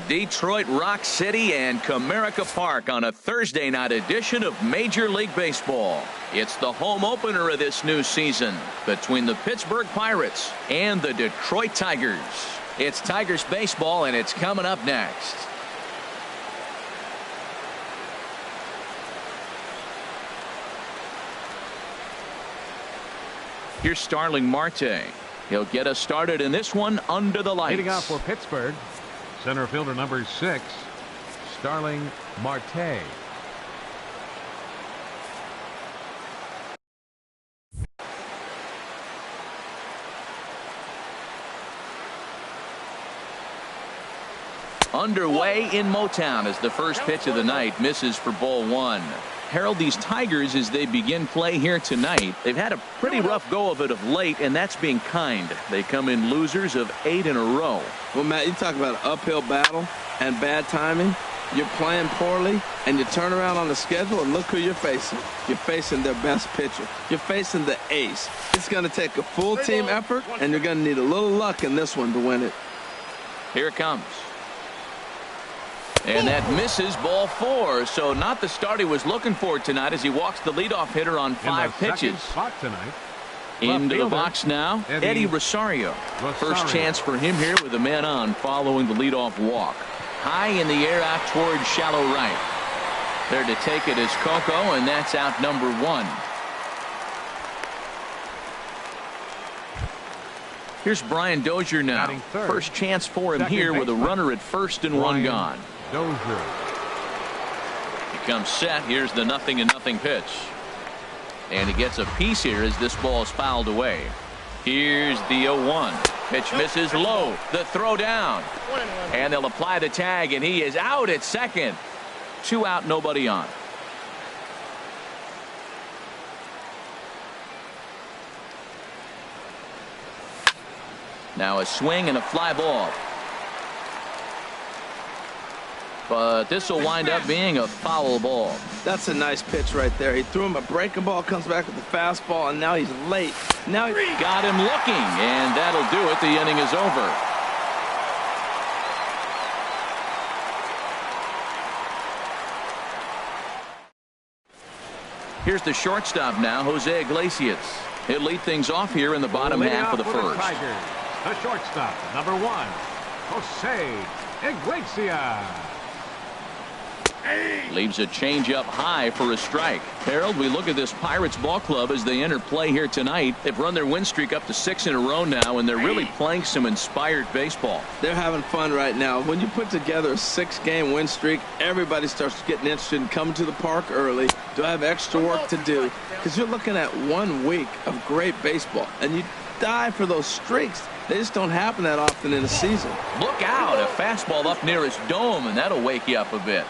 Detroit Rock City and Comerica Park on a Thursday night edition of Major League Baseball. It's the home opener of this new season between the Pittsburgh Pirates and the Detroit Tigers. It's Tigers baseball, and it's coming up next. Here's Starling Marte. He'll get us started in this one under the lights. Leading off for Pittsburgh, center fielder number 6, Starling Marte. Underway in Motown as the first pitch of the night misses for ball 1. Harold, these Tigers, as they begin play here tonight, they've had a pretty rough go of it of late, and that's being kind. They come in losers of 8 in a row. Well, Matt, you talk about an uphill battle and bad timing. You're playing poorly, and you turn around on the schedule, and look who you're facing. You're facing their best pitcher. You're facing the ace. It's going to take a full team effort, and you're going to need a little luck in this one to win it. Here it comes. And that misses ball 4. So not the start he was looking for tonight as he walks the leadoff hitter on 5 pitches. Into the box now, Eddie Rosario. First chance for him here with a man on following the leadoff walk. High in the air out towards shallow right. There to take it is Coco, and that's out number 1. Here's Brian Dozier now. First chance for him here with a runner at first and one gone. Dozier. He comes set. Here's the 0-0 pitch. And he gets a piece here as this ball is fouled away. Here's the 0-1. Pitch misses low. The throw down. And they'll apply the tag, and he is out at second. 2 out, nobody on. Now a swing and a fly ball. But this will wind up being a foul ball. That's a nice pitch right there. He threw him a breaking ball, comes back with a fastball, and now he's late. Now he got him looking, and that'll do it. The inning is over. Here's the shortstop now, Jose Iglesias. He'll lead things off here in the bottom half of the first. The shortstop, number 1, Jose Iglesias. Leaves a changeup high for a strike. Harold, we look at this Pirates ball club as they enter play here tonight. They've run their win streak up to 6 in a row now, and they're really playing some inspired baseball. They're having fun right now. When you put together a 6-game win streak, everybody starts getting interested in coming to the park early. Do I have extra work to do? Because you're looking at 1 week of great baseball, and you die for those streaks. They just don't happen that often in a season. Look out, a fastball up near his dome, and that'll wake you up a bit.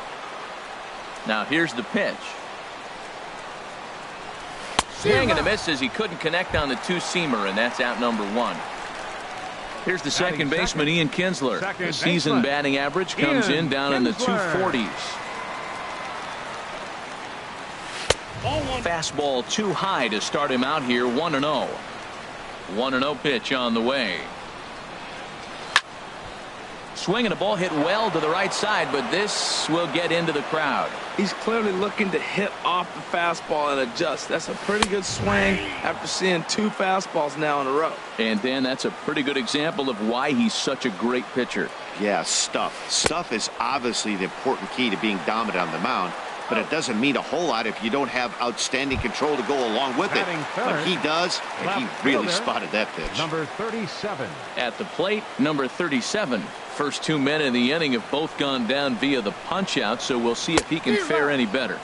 Now here's the pitch. Swing and a miss as he couldn't connect on the 2-seamer, and that's out number 1. Here's the second baseman, Ian Kinsler. The season batting average comes in down in the 240s. Fastball too high to start him out here. 1-0. 1-0 pitch on the way. Swing and a ball hit well to the right side, but this will get into the crowd. He's clearly looking to hit off the fastball and adjust. That's a pretty good swing after seeing 2 fastballs now in a row. And then that's a pretty good example of why he's such a great pitcher. Yeah, stuff. Stuff is obviously the important key to being dominant on the mound, but it doesn't mean a whole lot if you don't have outstanding control to go along with it. But he does, and he really spotted that pitch. Number 37. At the plate, number 37. First 2 men in the inning have both gone down via the punch out, so we'll see if he can fare any better.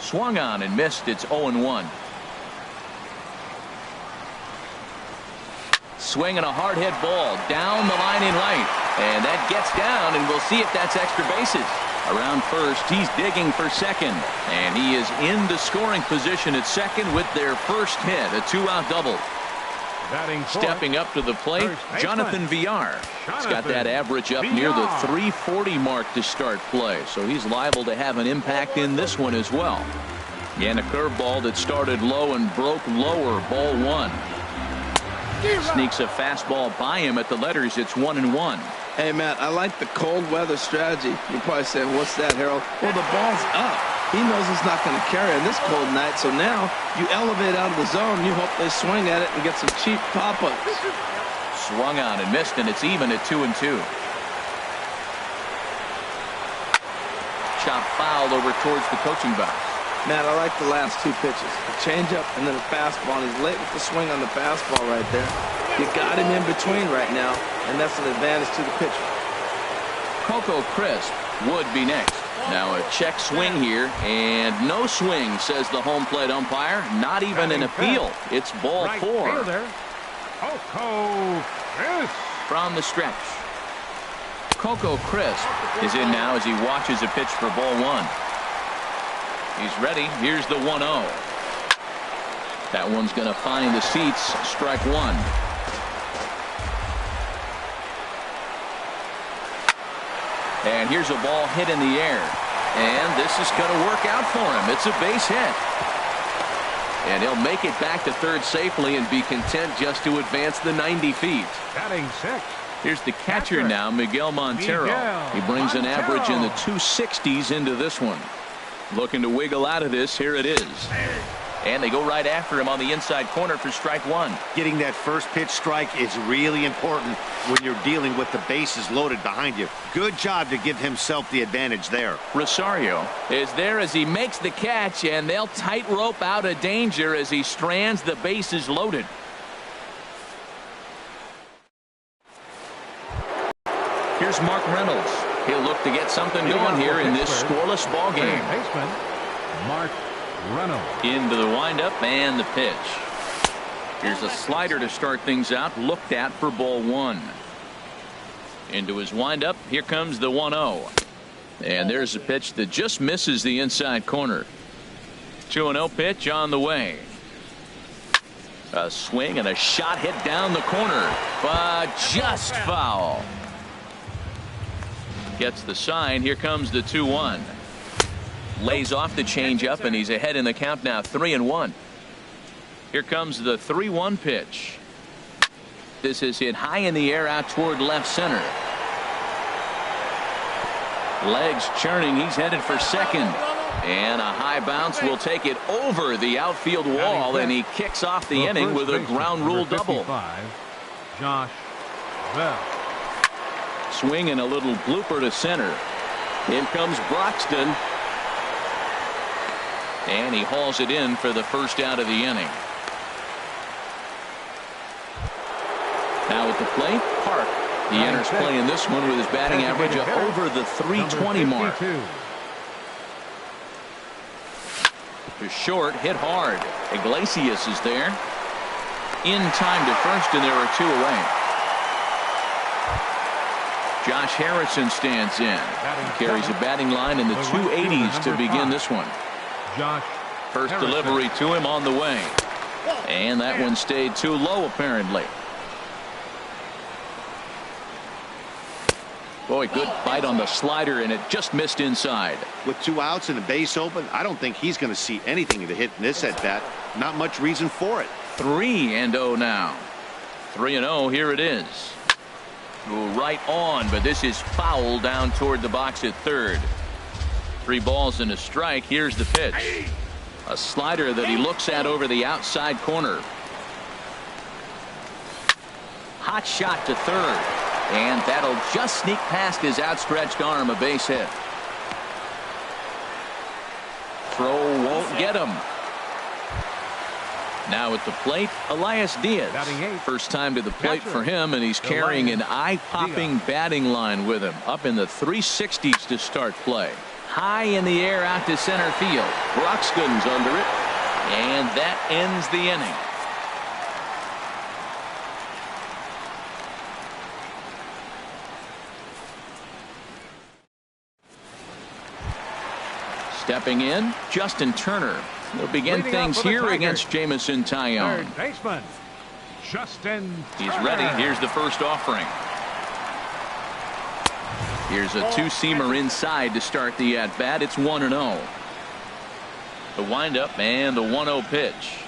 Swung on and missed. It's 0-1. Swing and a hard hit ball down the line in right, and that gets down, and we'll see if that's extra bases. Around first, he's digging for second, and he is in the scoring position at second with their first hit, a 2-out double. Stepping up to the plate, Jonathan Villar. He's got that average up near the 340 mark to start play, so he's liable to have an impact in this one as well. And a curveball that started low and broke lower, ball 1. Sneaks a fastball by him at the letters. It's 1-1. Hey, Matt, I like the cold weather strategy. You're probably saying, what's that, Harold? Well, the ball's up. He knows it's not going to carry on this cold night, so now you elevate out of the zone. You hope they swing at it and get some cheap pop-ups. Swung on and missed, and it's even at 2-2. Chop foul over towards the coaching box. Matt, I like the last two pitches. A changeup and then a fastball. And he's late with the swing on the fastball right there. You got him in between right now, and that's an advantage to the pitcher. Coco Crisp would be next. Now a check swing here, and no swing, says the home plate umpire. Not even an appeal. It's ball four. Coco Crisp. From the stretch. Coco Crisp is in now as he watches a pitch for ball one. He's ready. Here's the 1-0. That one's going to find the seats. Strike one. And here's a ball hit in the air. And this is going to work out for him. It's a base hit. And he'll make it back to third safely and be content just to advance the 90 feet. Batting six. Here's the catcher now, Miguel Montero. He brings an average in the 260s into this one. Looking to wiggle out of this. Here it is. And they go right after him on the inside corner for strike one. Getting that first pitch strike is really important when you're dealing with the bases loaded behind you. Good job to give himself the advantage there. Rosario is there as he makes the catch, and they'll tightrope out of danger as he strands the bases loaded. Here's Mark Reynolds. He'll look to get something going here in this scoreless ball game. Baseman Mark Reynolds. Into the windup and the pitch. Here's a slider to start things out. Looked at for ball one. Into his windup. Here comes the 1-0. And there's a pitch that just misses the inside corner. 2-0 pitch on the way. A swing and a shot hit down the corner, but just foul. Gets the sign. Here comes the 2-1. Lays off the changeup, and he's ahead in the count now, 3-1. Here comes the 3-1 pitch. This is hit high in the air out toward left center. Legs churning. He's headed for second. And a high bounce will take it over the outfield wall, and he kicks off the inning with a ground rule double. Josh Bell. Swing and a little blooper to center. In comes Broxton. And he hauls it in for the first out of the inning. Now at the plate, Park. He enters play in this one with his batting average of over the 320 mark. To short, hit hard. Iglesias is there. In time to first, and there are two away. Josh Harrison stands in. Carries a batting line in the 280s to begin this one. First delivery to him on the way. And that one stayed too low, apparently. Boy, good bite on the slider, and it just missed inside. With two outs and a base open, I don't think he's going to see anything to hit in this at bat. Not much reason for it. 3-0 now. 3-0. Here it is. Right on, but this is foul down toward the box at third. 3 balls and a strike. Here's the pitch. A slider that he looks at over the outside corner. Hot shot to third. And that'll just sneak past his outstretched arm, a base hit. Throw won't get him. Now at the plate, Elias Diaz. First time to the plate for him, and he's carrying an eye-popping batting line with him. Up in the 360s to start play. High in the air out to center field. Broxton's under it, and that ends the inning. Stepping in, Justin Turner. He'll begin things here against Jamison Tyone. Third baseman, Justin He's Turner. ready. Here's the first offering. Here's a two-seamer inside to start the at-bat. It's 1-0. The windup and the 1-0 pitch.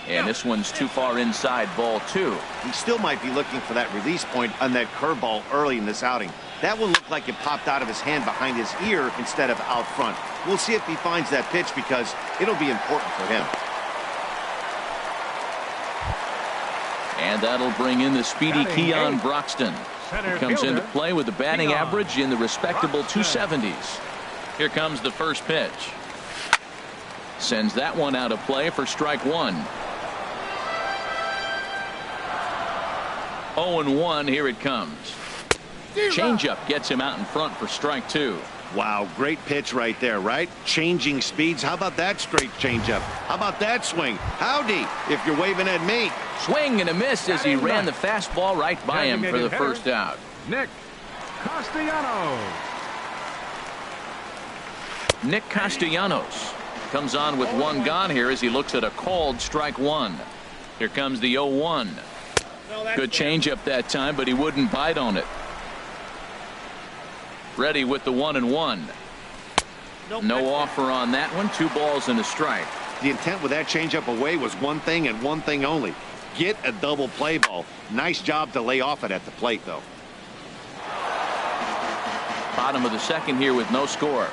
And this one's too far inside, ball 2. He still might be looking for that release point on that curveball early in this outing. That one looked like it popped out of his hand behind his ear instead of out front. We'll see if he finds that pitch because it'll be important for him. And that'll bring in the speedy Keon Broxton. He comes into play with a batting average in the respectable 270s. Here comes the first pitch. Sends that one out of play for strike 1. 0-1. Here it comes. Changeup gets him out in front for strike 2. Wow, great pitch right there, right? Changing speeds. How about that straight changeup? How about that swing? Howdy, if you're waving at me. Swing and a miss as he ran the fastball right by him for the first out. Nick Castellanos. Nick Castellanos comes on with one gone here as he looks at a called strike 1. Here comes the 0-1. Good changeup that time, but he wouldn't bite on it. Ready with the 1-1. No offer on that one. 2 balls and a strike. The intent with that changeup away was one thing and one thing only. Get a double play ball. Nice job to lay off it at the plate, though. Bottom of the second here with no score.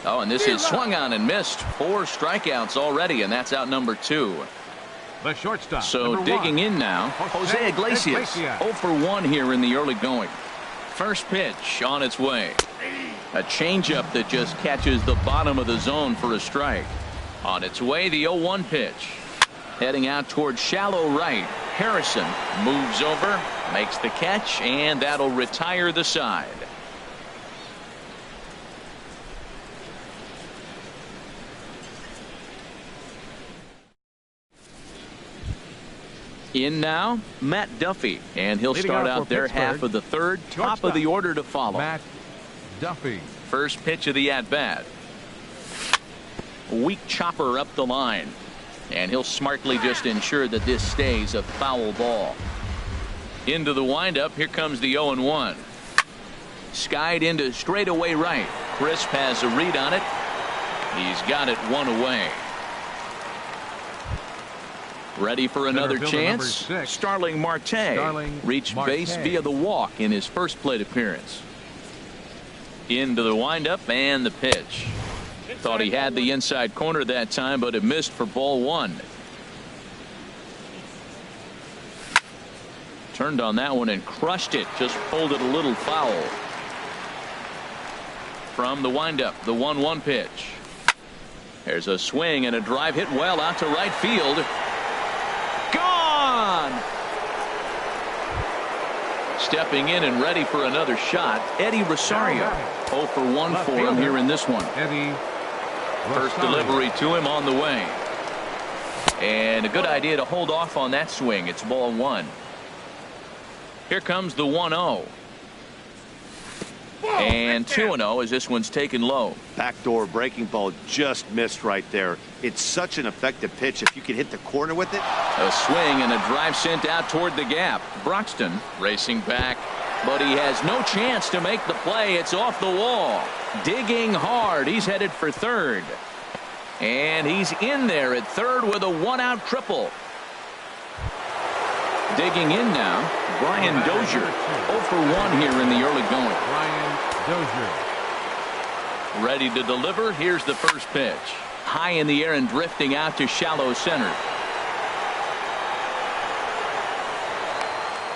Oh, and this is swung on and missed. 4 strikeouts already, and that's out number 2. The shortstop. So digging in now, Jose Iglesias. 0 for 1 here in the early going. First pitch on its way. A changeup that just catches the bottom of the zone for a strike. On its way, the 0-1 pitch. Heading out towards shallow right. Harrison moves over, makes the catch, and that'll retire the side. In now, Matt Duffy, and he'll start out there half of the third. Top of the order to follow. Matt Duffy. First pitch of the at-bat. Weak chopper up the line, and he'll smartly just ensure that this stays a foul ball. Into the windup. Here comes the 0-1. Skied into straightaway right. Crisp has a read on it. He's got it 1 away. Ready for another chance. Starling Marte reached base via the walk in his first plate appearance. Into the windup and the pitch. Thought he had the inside corner that time, but it missed for ball 1. Turned on that one and crushed it. Just pulled it a little foul. From the windup, the 1-1 pitch. There's a swing and a drive hit well out to right field. Gone! Stepping in and ready for another shot, Eddie Rosario. 0 for 1 for him here in this one. Eddie First delivery to him on the way. And a good idea to hold off on that swing. It's ball 1. Here comes the 1-0. And 2-0 as this one's taken low. Backdoor breaking ball just missed right there. It's such an effective pitch if you can hit the corner with it. A swing and a drive sent out toward the gap. Broxton racing back, but he has no chance to make the play. It's off the wall. Digging hard. He's headed for third. And he's in there at third with a 1-out triple. Digging in now, Brian Dozier. 0 for 1 here in the early going. Brian Dozier. Ready to deliver. Here's the first pitch. High in the air and drifting out to shallow center.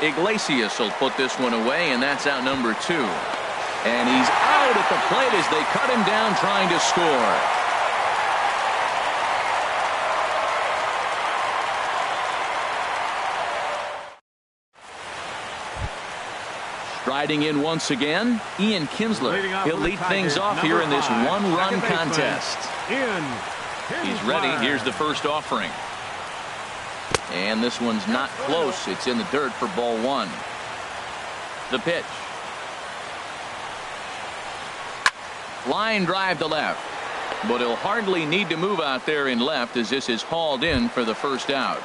Iglesias will put this one away, and that's out number 2. And he's out at the plate as they cut him down trying to score. Riding in once again, Ian Kinsler. He'll lead things off here in this 1-run contest. He's ready. Here's the first offering. And this one's not close. It's in the dirt for ball 1. The pitch. Line drive to left. But he'll hardly need to move out there in left as this is hauled in for the first out.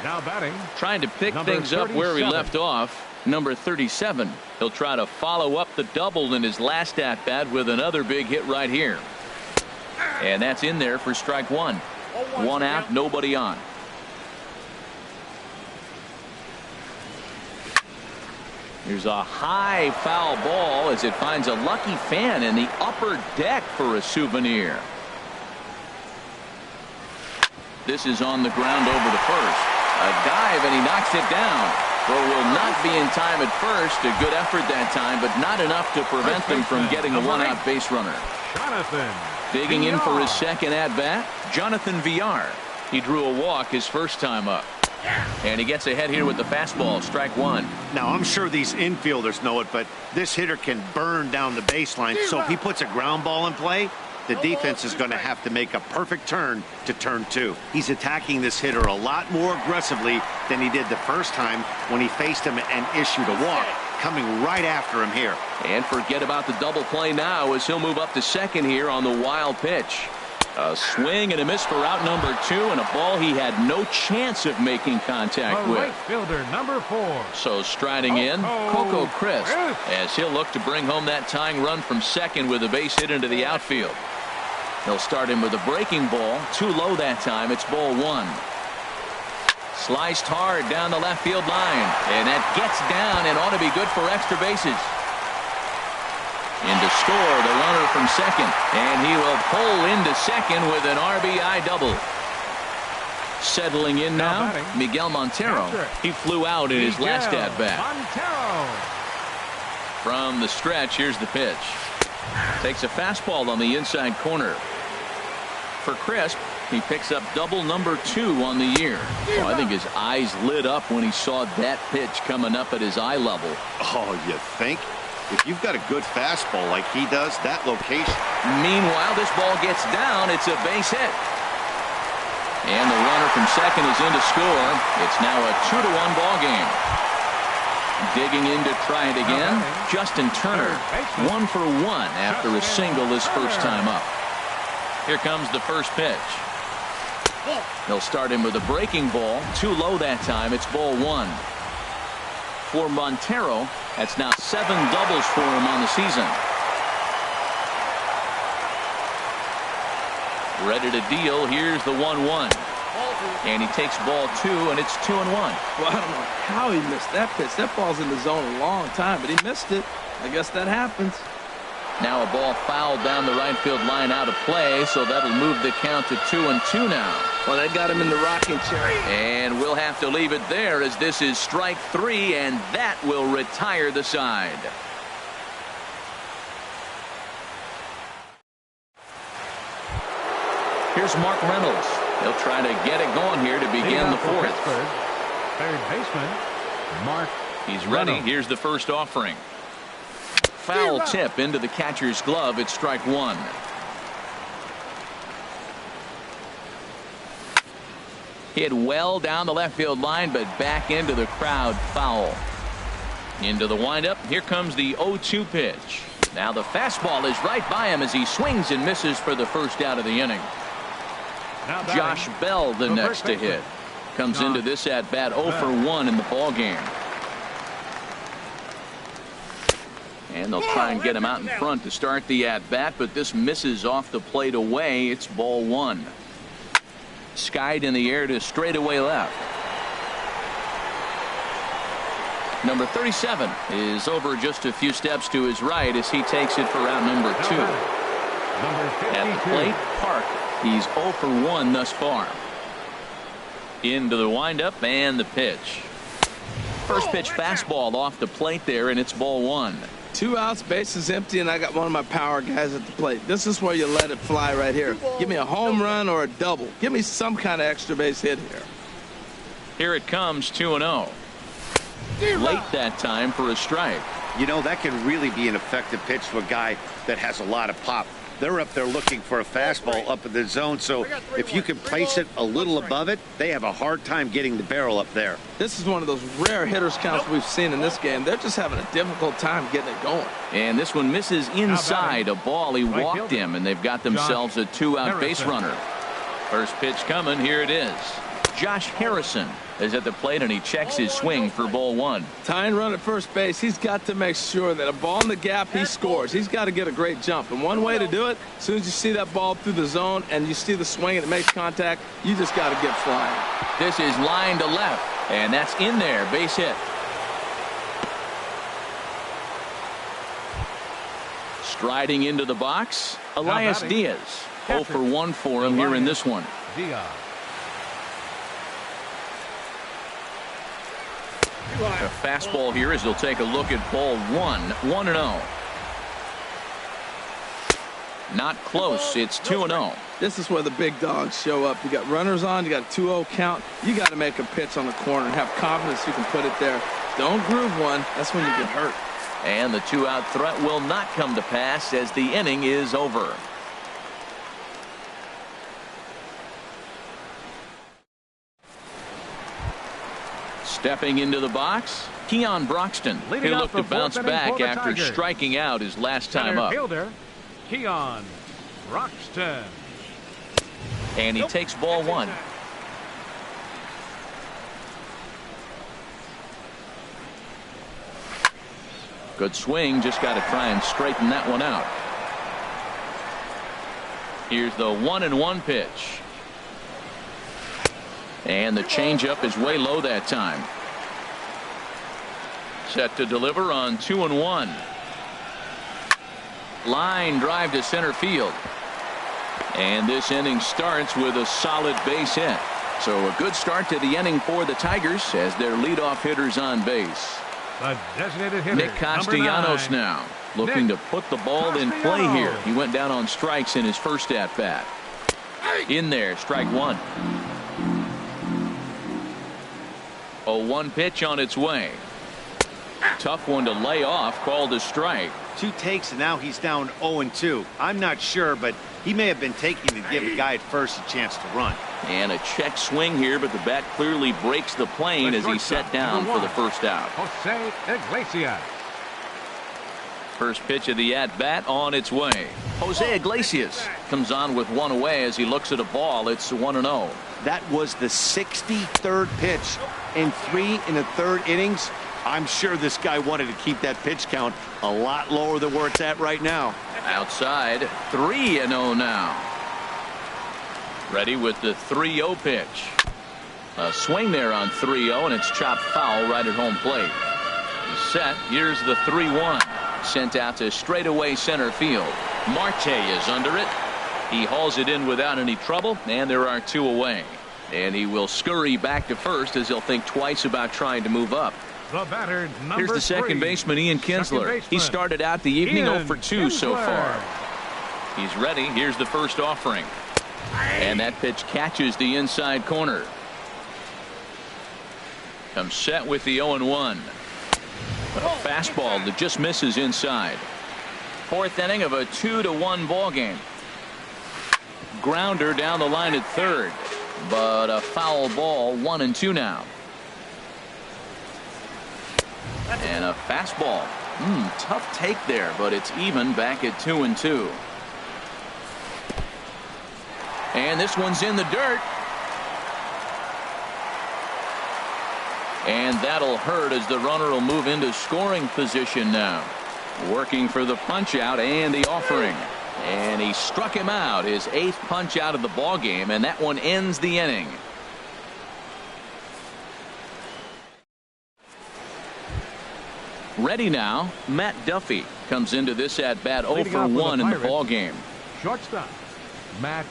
Now batting. Trying to pick things up where he left off. Number 37. He'll try to follow up the double in his last at-bat with another big hit right here. And that's in there for strike one. One out, nobody on. Here's a high foul ball as it finds a lucky fan in the upper deck for a souvenir. This is on the ground over to first. A dive, and he knocks it down. Throw will not be in time at first. A good effort that time, but not enough to prevent them from getting a one-out base runner. Jonathan Digging in VR. for his second at-bat, Jonathan VR. He drew a walk his first time up. And he gets ahead here with the fastball, strike one. Now, I'm sure these infielders know it, but this hitter can burn down the baseline. So if he puts a ground ball in play, the defense is going to have to make a perfect turn to turn two. He's attacking this hitter a lot more aggressively than he did the first time when he faced him and issued a walk. Coming right after him here. And forget about the double play now as he'll move up to second here on the wild pitch. A swing and a miss for out number two, and a ball he had no chance of making contact The with. right fielder, number 4. So striding in, Coco Crisp, as he'll look to bring home that tying run from second with a base hit into the outfield. He'll start him with a breaking ball, too low that time. It's ball one. Sliced hard down the left field line, and that gets down and ought to be good for extra bases. In to score the runner from second, and he will pull into second with an RBI double. Settling in now, Miguel Montero. He flew out in his last at-bat. From the stretch, here's the pitch. Takes a fastball on the inside corner. For Crisp, he picks up double number 2 on the year. Oh, I think his eyes lit up when he saw that pitch coming up at his eye level. Oh, you think? If you've got a good fastball like he does, that location. Meanwhile, this ball gets down. It's a base hit. And the runner from second is in to score. It's now a 2-1 ball game. Digging in to try it again, Justin Turner. 1 for 1 after a single his first time up. Here comes the first pitch. They'll start him with a breaking ball. Too low that time. It's ball one. For Montero, that's now 7 doubles for him on the season. Ready to deal. Here's the 1-1. And he takes ball 2, and it's 2-1. Well, I don't know how he missed that pitch. That ball's in the zone a long time, but he missed it. I guess that happens. Now a ball fouled down the right field line out of play, so that'll move the count to 2-2 now. Well, they got him in the rocking chair. And we'll have to leave it there as this is strike 3, and that will retire the side. Here's Mark Reynolds. He'll try to get it going here to begin the fourth. Third baseman, Mark. He's ready. Reynolds. Here's the first offering. Foul tip into the catcher's glove. It's strike 1. Hit well down the left field line, but back into the crowd, foul. Into the windup. Here comes the 0-2 pitch. Now the fastball is right by him as he swings and misses for the first out of the inning. Josh Bell, the next to hit, comes into this at bat 0 for 1 in the ball game. And they'll try and get him out in front to start the at bat, but this misses off the plate away. It's ball 1. Skied in the air to straightaway left. Number 37 is over just a few steps to his right as he takes it for out number 2. At the plate, Park. He's 0 for 1 thus far. Into the windup and the pitch. First pitch fastball off the plate there, and it's ball 1. 2 outs, bases empty, and I got one of my power guys at the plate. This is where you let it fly right here. Give me a home run or a double. Give me some kind of extra base hit here. Here it comes, 2-0. Late that time for a strike. You know, that can really be an effective pitch to a guy that has a lot of pop. They're up there looking for a fastball up in the zone, so if you can place it a little above it, they have a hard time getting the barrel up there. This is one of those rare hitters counts we've seen in this game. They're just having a difficult time getting it going. And this one misses inside a ball. He walked him, and they've got themselves a 2-out base runner. First pitch coming. Here it is. Josh Harrison is at the plate, and he checks his swing for ball one. Tying run at first base, he's got to make sure that a ball in the gap, he scores. He's got to get a great jump. And one way to do it, as soon as you see that ball through the zone and you see the swing and it makes contact, you just got to get flying. This is line to left, and that's in there. Base hit. Striding into the box, Elias Diaz. 0 for 1 for him here in this one. A fastball here as he'll take a look at ball 1. 1-0. Not close. It's 2-0. This is where the big dogs show up. You got runners on. You got a 2-0 count. You got to make a pitch on the corner and have confidence you can put it there. Don't groove one. That's when you get hurt. And the 2-out threat will not come to pass as the inning is over. Stepping into the box, Keon Broxton. He'll look to bounce back after striking out his last time up. Fielder, Keon Broxton. And he takes ball one. Good swing, just got to try and straighten that one out. Here's the 1-1 pitch. And the changeup is way low that time. Set to deliver on 2-1. Line drive to center field. And this inning starts with a solid base hit. So a good start to the inning for the Tigers as their leadoff hitter's on base. The designated hitter, Nick Castellanos now looking to put the ball in play here. He went down on strikes in his first at bat. In there, strike one. 0-1 pitch on its way. Tough one to lay off, called a strike. 2 takes and now he's down 0-2. I'm not sure, but he may have been taking to give the guy at first a chance to run. And a check swing here, but the bat clearly breaks the plane as he's set down for the first out. Jose Iglesias. First pitch of the at-bat on its way. Jose Iglesias comes on with one away as he looks at a ball. It's 1-0. That was the 63rd pitch in 3 1/3 innings. I'm sure this guy wanted to keep that pitch count a lot lower than where it's at right now. Outside, 3-0 now. Ready with the 3-0 pitch. A swing there on 3-0, and it's chopped foul right at home plate. Set. Here's the 3-1. Sent out to straightaway center field. Marte is under it. He hauls it in without any trouble, and there are 2 away. And he will scurry back to first as he'll think twice about trying to move up. The batter, Here's the second baseman, Ian Kinsler. He started out the evening 0 for 2 so far. He's ready. Here's the first offering. And that pitch catches the inside corner. Comes set with the 0-1. A fastball that just misses inside. 4th inning of a 2-1 ball game. Grounder down the line at third, but a foul ball. 1-2 now. And a fastball. Tough take there, but it's even back at 2-2. And this one's in the dirt. And that'll hurt as the runner will move into scoring position now. Working for the punch out and the offering. And he struck him out, his 8th punch out of the ball game, and that one ends the inning. Ready now, Matt Duffy comes into this at bat 0 for 1 in the ball game. Shortstop, Matt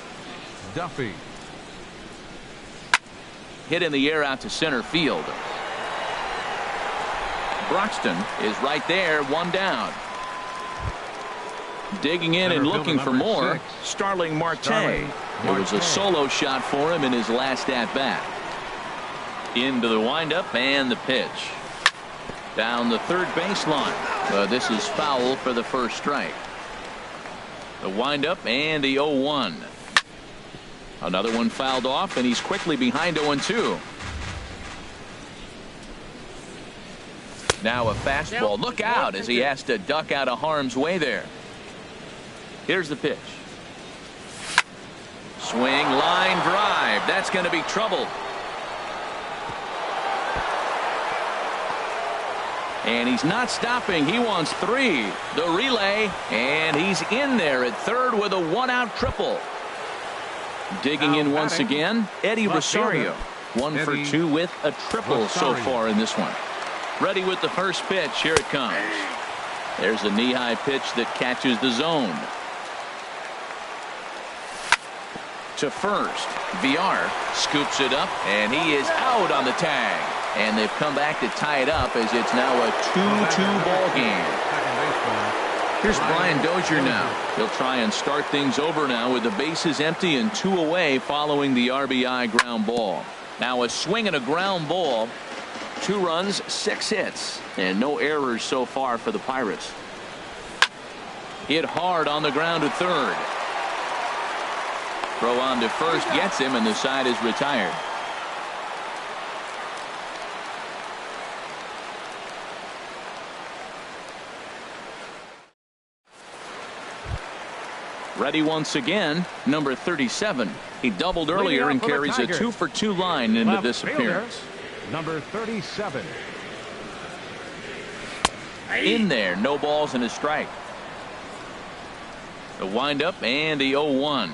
Duffy. Hit in the air out to center field. Broxton is right there, 1 down. Digging in and looking for more, Starling Marte. It was a solo shot for him in his last at bat. Into the windup and the pitch. Down the third baseline. This is foul for the first strike. The windup and the 0-1. Another one fouled off, and he's quickly behind 0-2. Now a fastball. Look out as he has to duck out of harm's way there. Here's the pitch. Swing, line drive. That's going to be trouble. And he's not stopping. He wants 3. The relay, and he's in there at third with a 1-out triple. Digging in once again, Eddie Rosario. 1 for 2 with a triple so far in this one. Ready with the first pitch. Here it comes. There's a knee-high pitch that catches the zone. To first. VR scoops it up, and he is out on the tag. And they've come back to tie it up as it's now a 2-2 ball game. Here's Brian Dozier now. He'll try and start things over now with the bases empty and 2 away following the RBI ground ball. Now a swing and a ground ball. 2 runs, 6 hits, and no errors so far for the Pirates. Hit hard on the ground to third. Throw on to first gets him, and the side is retired. Ready once again, number 37. He doubled earlier and carries a 2-for-2 line into this appearance. Number 37. In there, no balls and a strike. The windup and the 0-1.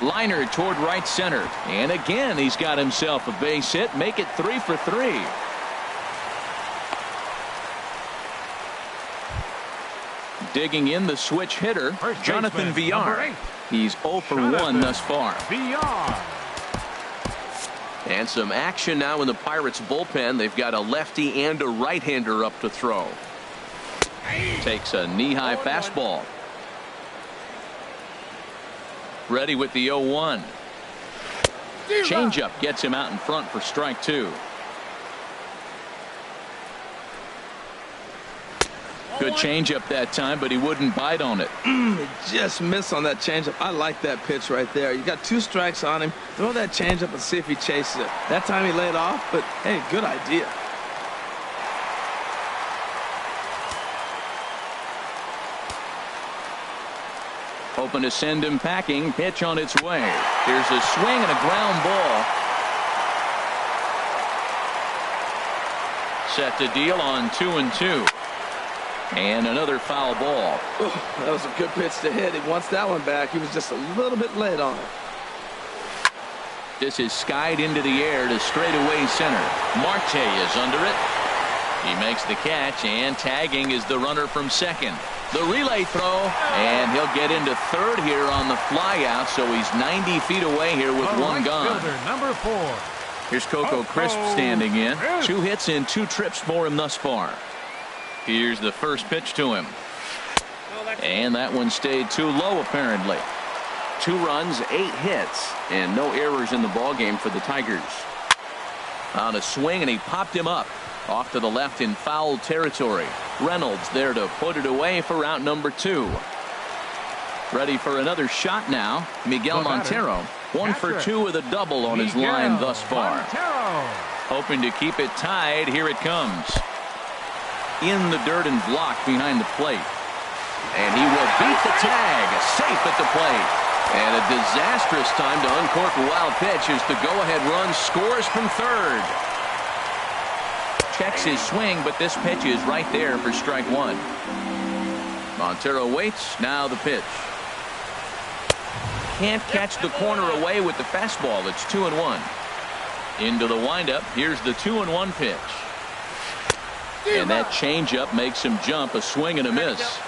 Liner toward right center, and again he's got himself a base hit. Make it 3 for 3. Digging in the switch hitter, Jonathan VR. He's 0 for 1 thus far. VR. And some action now in the Pirates bullpen. They've got a lefty and a right-hander up to throw. Takes a knee-high fastball. Ready with the 0-1. Changeup gets him out in front for strike 2. Good changeup that time, but he wouldn't bite on it. He just missed on that changeup. I like that pitch right there. You got 2 strikes on him. Throw that changeup and see if he chases it. That time he laid off, but hey, good idea. Hoping to send him packing. Pitch on its way. Here's a swing and a ground ball. Set to deal on 2-2. And another foul ball. Oh, that was a good pitch to hit. He wants that one back. He was just a little bit late on it. This is skied into the air to straightaway center. Marte is under it. He makes the catch, and tagging is the runner from second. The relay throw, and he'll get into third here on the fly out, so he's 90 feet away here with 1 gone. Number 4. Here's Coco Crisp standing in. 2 hits and 2 trips for him thus far. Here's the first pitch to him. And that one stayed too low, apparently. 2 runs, 8 hits, and no errors in the ballgame for the Tigers. On a swing, and he popped him up. Off to the left in foul territory. Reynolds there to put it away for out number 2. Ready for another shot now. Miguel Montero. 1 for 2 with a double on his line thus far. Hoping to keep it tied. Here it comes. In the dirt and blocked behind the plate. And he will beat the tag. Safe at the plate. And a disastrous time to uncork a wild pitch as the go-ahead run scores from third. Checks his swing, but this pitch is right there for strike 1. Montero waits. Now the pitch. Can't catch the corner away with the fastball. It's 2-1. Into the windup. Here's the 2-1 pitch. And that changeup makes him jump. A swing and a miss.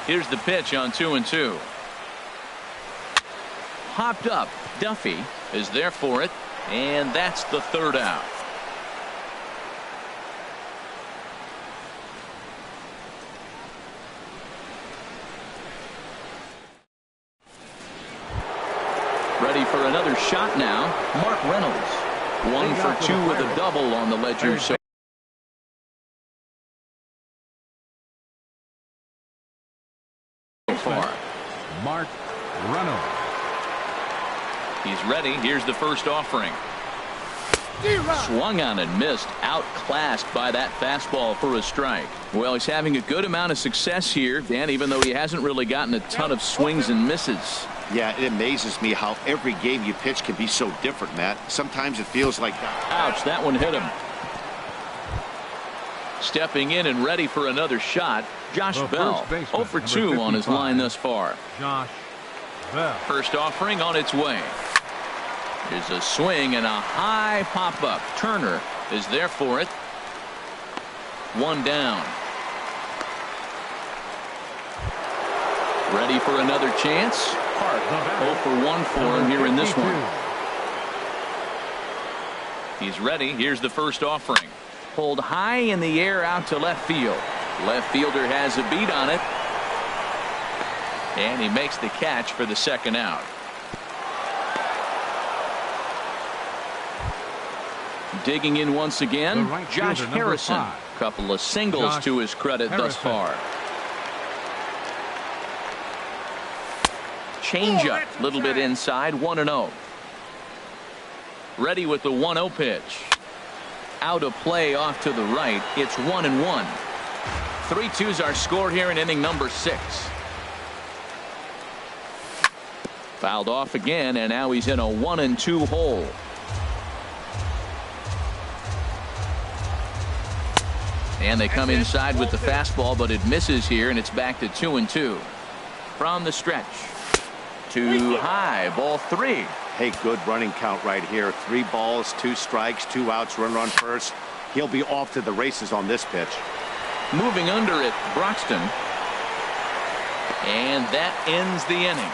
Here's the pitch on 2-2. Hopped up. Duffy is there for it, and that's the third out. Ready for another shot now. Mark Reynolds. 1 for 2 with a double on the ledger. So far. Mark Reynolds. He's ready. Here's the first offering. Swung on and missed. Outclassed by that fastball for a strike. Well, he's having a good amount of success here, Dan, even though he hasn't really gotten a ton of swings and misses. Yeah, it amazes me how every game you pitch can be so different, Matt. Sometimes it feels like that. Ouch, that one hit him. Stepping in and ready for another shot, Josh Bell. 0 for 2 on his line thus far. Josh Bell. First offering on its way. There's a swing and a high pop-up. Turner is there for it. 1 down. Ready for another chance. Hart 0 for 1 for him here in this one. He's ready. Here's the first offering. Pulled high in the air out to left field. Left fielder has a beat on it. And he makes the catch for the second out. Digging in once again, Josh Harrison. Couple of singles to his credit thus far. Changeup, a little bit inside, 1-0. Ready with the 1-0 pitch. Out of play off to the right. It's 1-1. 3-2s are scored here in inning number 6. Fouled off again, and now he's in a 1-2 hole. And they come inside with the fastball, but it misses here, and it's back to 2-2. From the stretch. Too high, ball 3. Hey, good running count right here. 3 balls, 2 strikes, 2 outs, run on first. He'll be off to the races on this pitch. Moving under it, Broxton. And that ends the inning.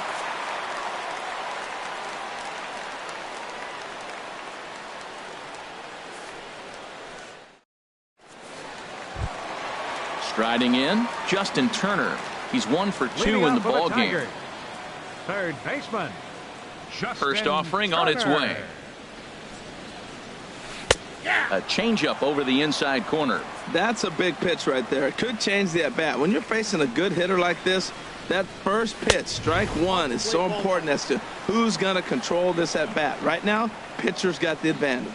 Striding in, Justin Turner. He's 1 for 2 in the ball game. Third baseman. First offering on its way. A changeup over the inside corner. That's a big pitch right there. It could change the at bat. When you're facing a good hitter like this, that first pitch, strike 1, is so important as to who's going to control this at bat. Right now, pitcher's got the advantage.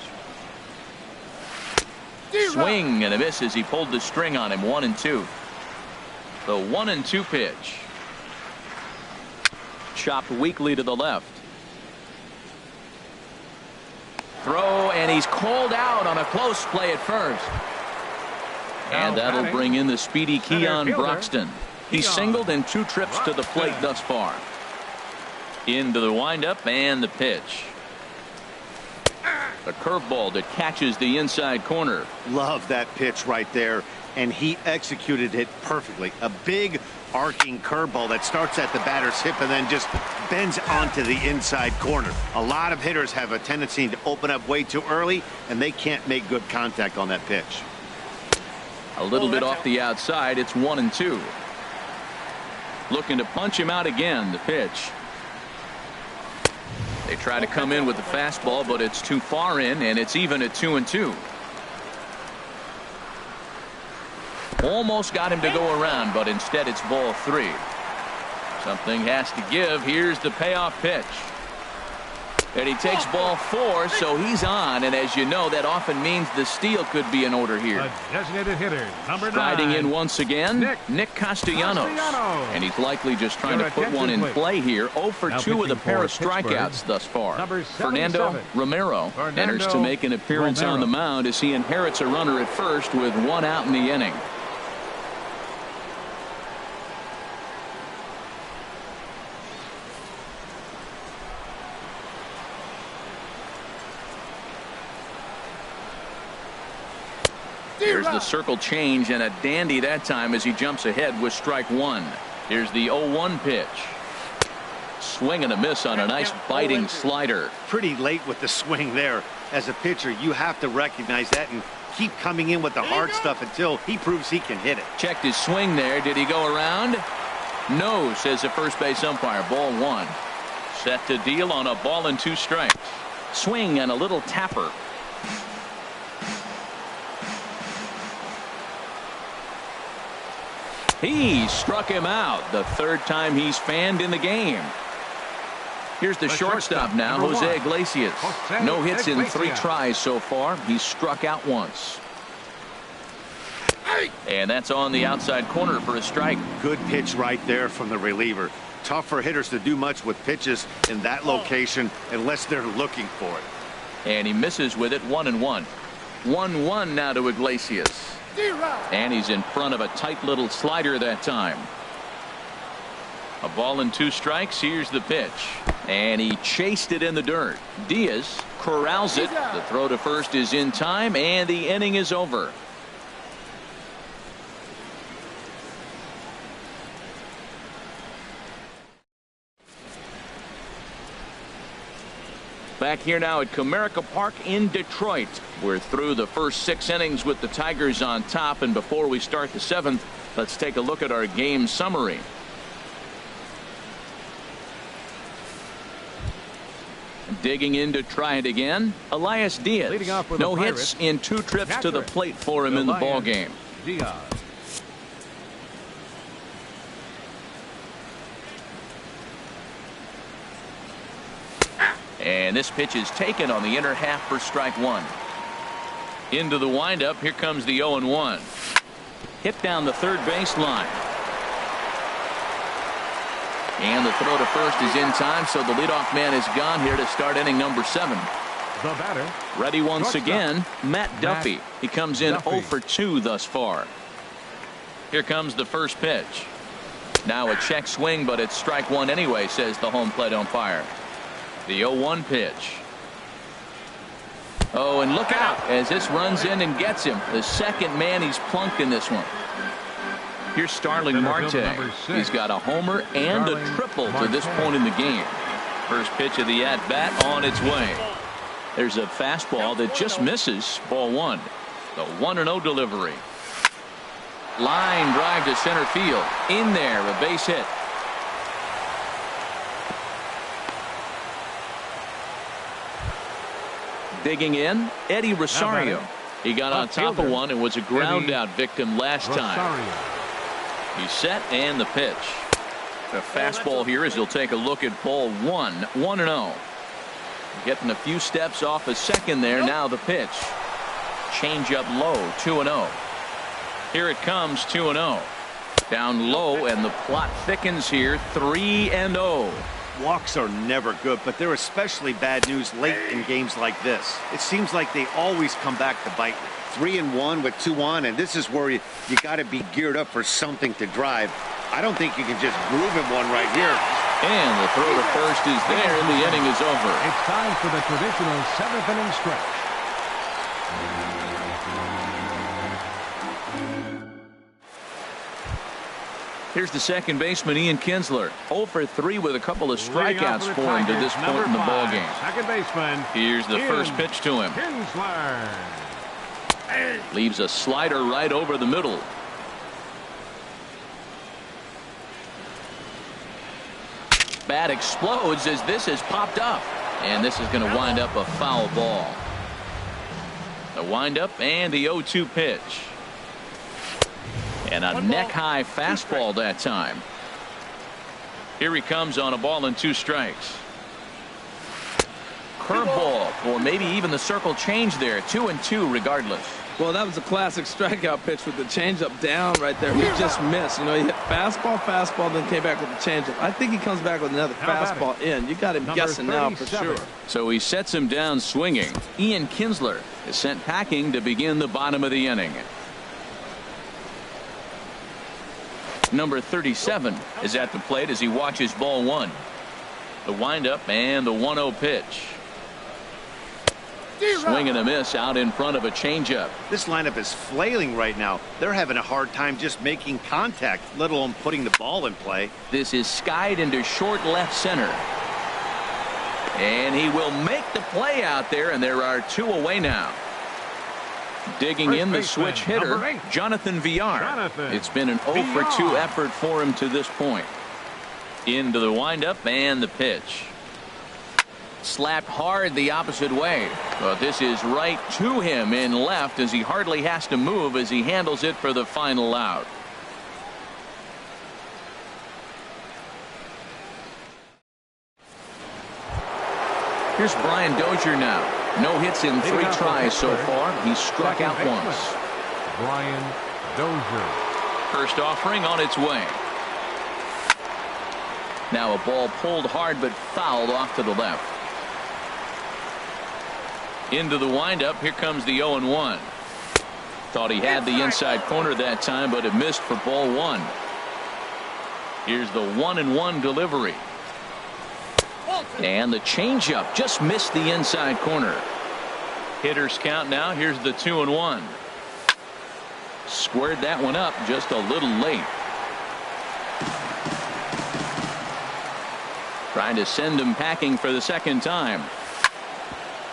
Swing and a miss as he pulled the string on him. 1-2. The 1-2 pitch. Chopped weakly to the left. Throw, and he's called out on a close play at first. And that'll bring in the speedy Keon Broxton. He's singled in 2 trips to the plate thus far. Into the windup and the pitch. A curveball that catches the inside corner. Love that pitch right there, and he executed it perfectly. A big arcing curveball that starts at the batter's hip and then just bends onto the inside corner. A lot of hitters have a tendency to open up way too early, and they can't make good contact on that pitch. A little bit off the outside. It's 1-2. Looking to punch him out again. The pitch. They try to come in with the fastball, but it's too far in, and it's even at 2-2. Almost got him to go around, but instead it's ball 3. Something has to give. Here's the payoff pitch. And he takes ball 4, so he's on. And as you know, that often means the steal could be in order here. A designated hitter, number 9. Striding in once again, Nick Castellanos. And he's likely just trying to put one in play here. 0 for 2 with a pair of strikeouts thus far. Fernando Romero enters to make an appearance on the mound as he inherits a runner at first with 1 out in the inning. Here's the circle change, and a dandy that time as he jumps ahead with strike 1. Here's the 0-1 pitch. Swing and a miss on a nice biting slider. Pretty late with the swing there. As a pitcher, you have to recognize that and keep coming in with the hard stuff until he proves he can hit it. Checked his swing there. Did he go around? No, says the first base umpire. Ball 1. Set to deal on a ball and 2 strikes. Swing and a little tapper. He struck him out. The 3rd time he's fanned in the game. Here's the shortstop now, Jose Iglesias. No hits in 3 tries so far. He's struck out once. And that's on the outside corner for a strike. Good pitch right there from the reliever. Tough for hitters to do much with pitches in that location unless they're looking for it. And he misses with it. 1-1. 1-1 now to Iglesias. And he's in front of a tight little slider that time. A ball and 2 strikes. Here's the pitch. And he chased it in the dirt. Diaz corrals it. The throw to first is in time, and the inning is over. Back here now at Comerica Park in Detroit. We're through the first 6 innings with the Tigers on top, and before we start the 7th, let's take a look at our game summary. Digging in to try it again, Elias Diaz. No hits in 2 trips to the plate for him in the ball game. Diaz. And this pitch is taken on the inner half for strike 1. Into the windup. Here comes the 0-1. Hit down the third baseline. And the throw to first is in time, so the leadoff man is gone here to start inning number 7. The batter. Ready once again, Matt Duffy. He comes in 0 for 2 thus far. Here comes the first pitch. Now a check swing, but it's strike 1 anyway, says the home plate umpire. The 0-1 pitch. Oh, and look out as this runs in and gets him. The second man he's plunked in this one. Here's Starling Marte. He's got a homer and a triple to this point in the game. First pitch of the at-bat on its way. There's a fastball that just misses. Ball 1. The 1-0 delivery. Line drive to center field. In there, a base hit. Digging in, Eddie Rosario. He got on top of one and was a ground out victim last time. He's set and the pitch. The fastball here as he'll take a look at ball 1. 1-0. Getting a few steps off a second there. Now the pitch. Change up low. 2-0. Here it comes. 2-0. Down low and the plot thickens here. 3-0. Walks are never good, but they're especially bad news late in games like this. It seems like they always come back to bite. 3-1 with 2 on, and this is where you got to be geared up for something to drive. I don't think you can just groove him one right here. And the throw to first is there, and the inning is over. It's time for the traditional 7th inning stretch. Here's the second baseman, Ian Kinsler. 0 for 3 with a couple of strikeouts for him to this point in the ball game. Second baseman. Here's the first pitch to him. Kinsler. Leaves a slider right over the middle. Bat explodes as this is popped up. And this is going to wind up a foul ball. The windup and the 0-2 pitch. And a neck-high fastball that time. Here he comes on a ball and 2 strikes. Curveball, or maybe even the circle change there. 2-2 regardless. Well, that was a classic strikeout pitch with the changeup down right there. He just missed. You know, he hit fastball, then came back with the changeup. I think he comes back with another fastball in. You got him guessing now for sure. So he sets him down swinging. Ian Kinsler is sent packing to begin the bottom of the inning. Number 37 is at the plate as he watches ball 1. The windup and the 1-0 pitch. Swing and a miss out in front of a changeup. This lineup is flailing right now. They're having a hard time just making contact, let alone putting the ball in play. This is skied into short left center. And he will make the play out there, and there are 2 away now. Digging in the switch hitter, Jonathan Villar. It's been an 0 for 2 effort for him to this point. Into the windup and the pitch. Slapped hard the opposite way. But this is right to him in left as he hardly has to move as he handles it for the final out. Here's Brian Dozier now. No hits in 3 tries so far. He's struck out once. Brian Dozier. First offering on its way. Now a ball pulled hard but fouled off to the left. Into the windup. Here comes the 0-1. Thought he had the inside corner that time, but it missed for ball 1. Here's the 1-1 delivery. And the changeup just missed the inside corner. Hitters count now. Here's the 2-1. Squared that one up just a little late. Trying to send him packing for the second time.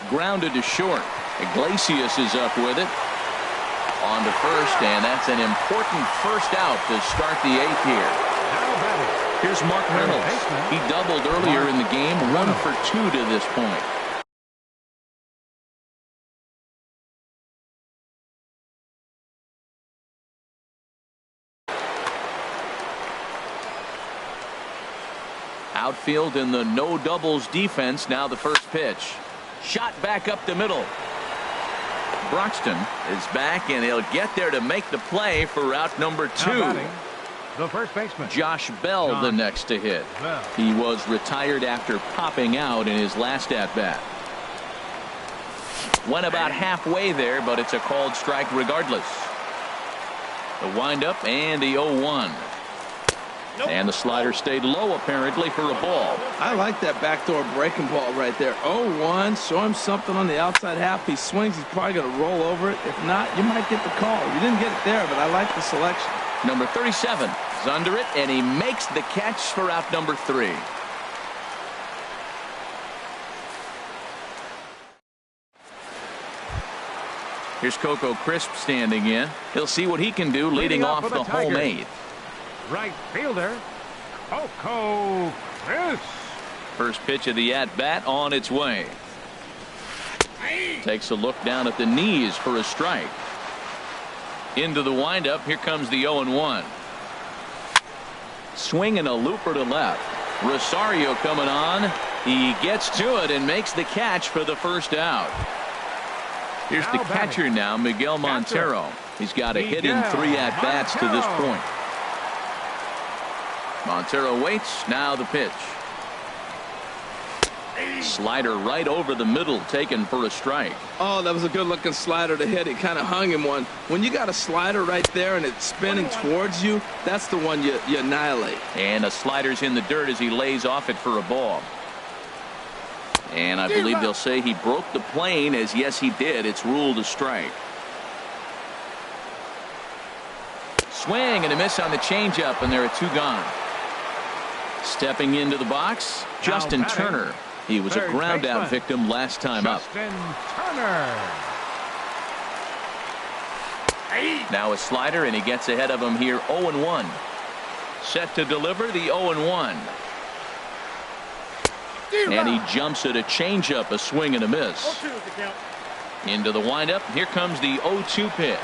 Grounded to short. Iglesias is up with it. On to first, and that's an important first out to start the 8th here. Here's Mark Reynolds. He doubled earlier in the game, 1 for 2 to this point. Outfield in the no doubles defense. Now the first pitch. Shot back up the middle. Broxton is back, and he'll get there to make the play for out number 2. The first baseman, Josh Bell, the next to hit. He was retired after popping out in his last at-bat. Went about halfway there, but it's a called strike regardless. The windup and the 0-1. And the slider stayed low apparently for a ball. I like that backdoor breaking ball right there. 0-1. Show him something on the outside half. He swings. He's probably going to roll over it. If not, you might get the call. You didn't get it there, but I like the selection. Number 37 is under it, and he makes the catch for out number 3. Here's Coco Crisp standing in. He'll see what he can do leading off the home 8th. Right fielder, Coco Crisp. First pitch of the at-bat on its way. Takes a look down at the knees for a strike. Into the windup. Here comes the 0-1. Swinging a looper to left. Rosario coming on. He gets to it and makes the catch for the first out. Here's the catcher now, Miguel Montero. He's got a hit in 3 at-bats to this point. Montero waits. Now the pitch. Slider right over the middle, taken for a strike. Oh, that was a good-looking slider to hit. He kind of hung him one. When you got a slider right there and it's spinning towards you, that's the one you annihilate. And a slider's in the dirt as he lays off it for a ball. And I believe they'll say he broke the plane, as yes he did. It's ruled a strike. Swing and a miss on the changeup, and there are 2 gone. Stepping into the box, Justin Turner. He was a ground out victim last time up. Now a slider, and he gets ahead of him here. 0-1. Set to deliver the 0-1. And he jumps at a changeup, a swing and a miss. Into the windup. Here comes the 0-2 pitch.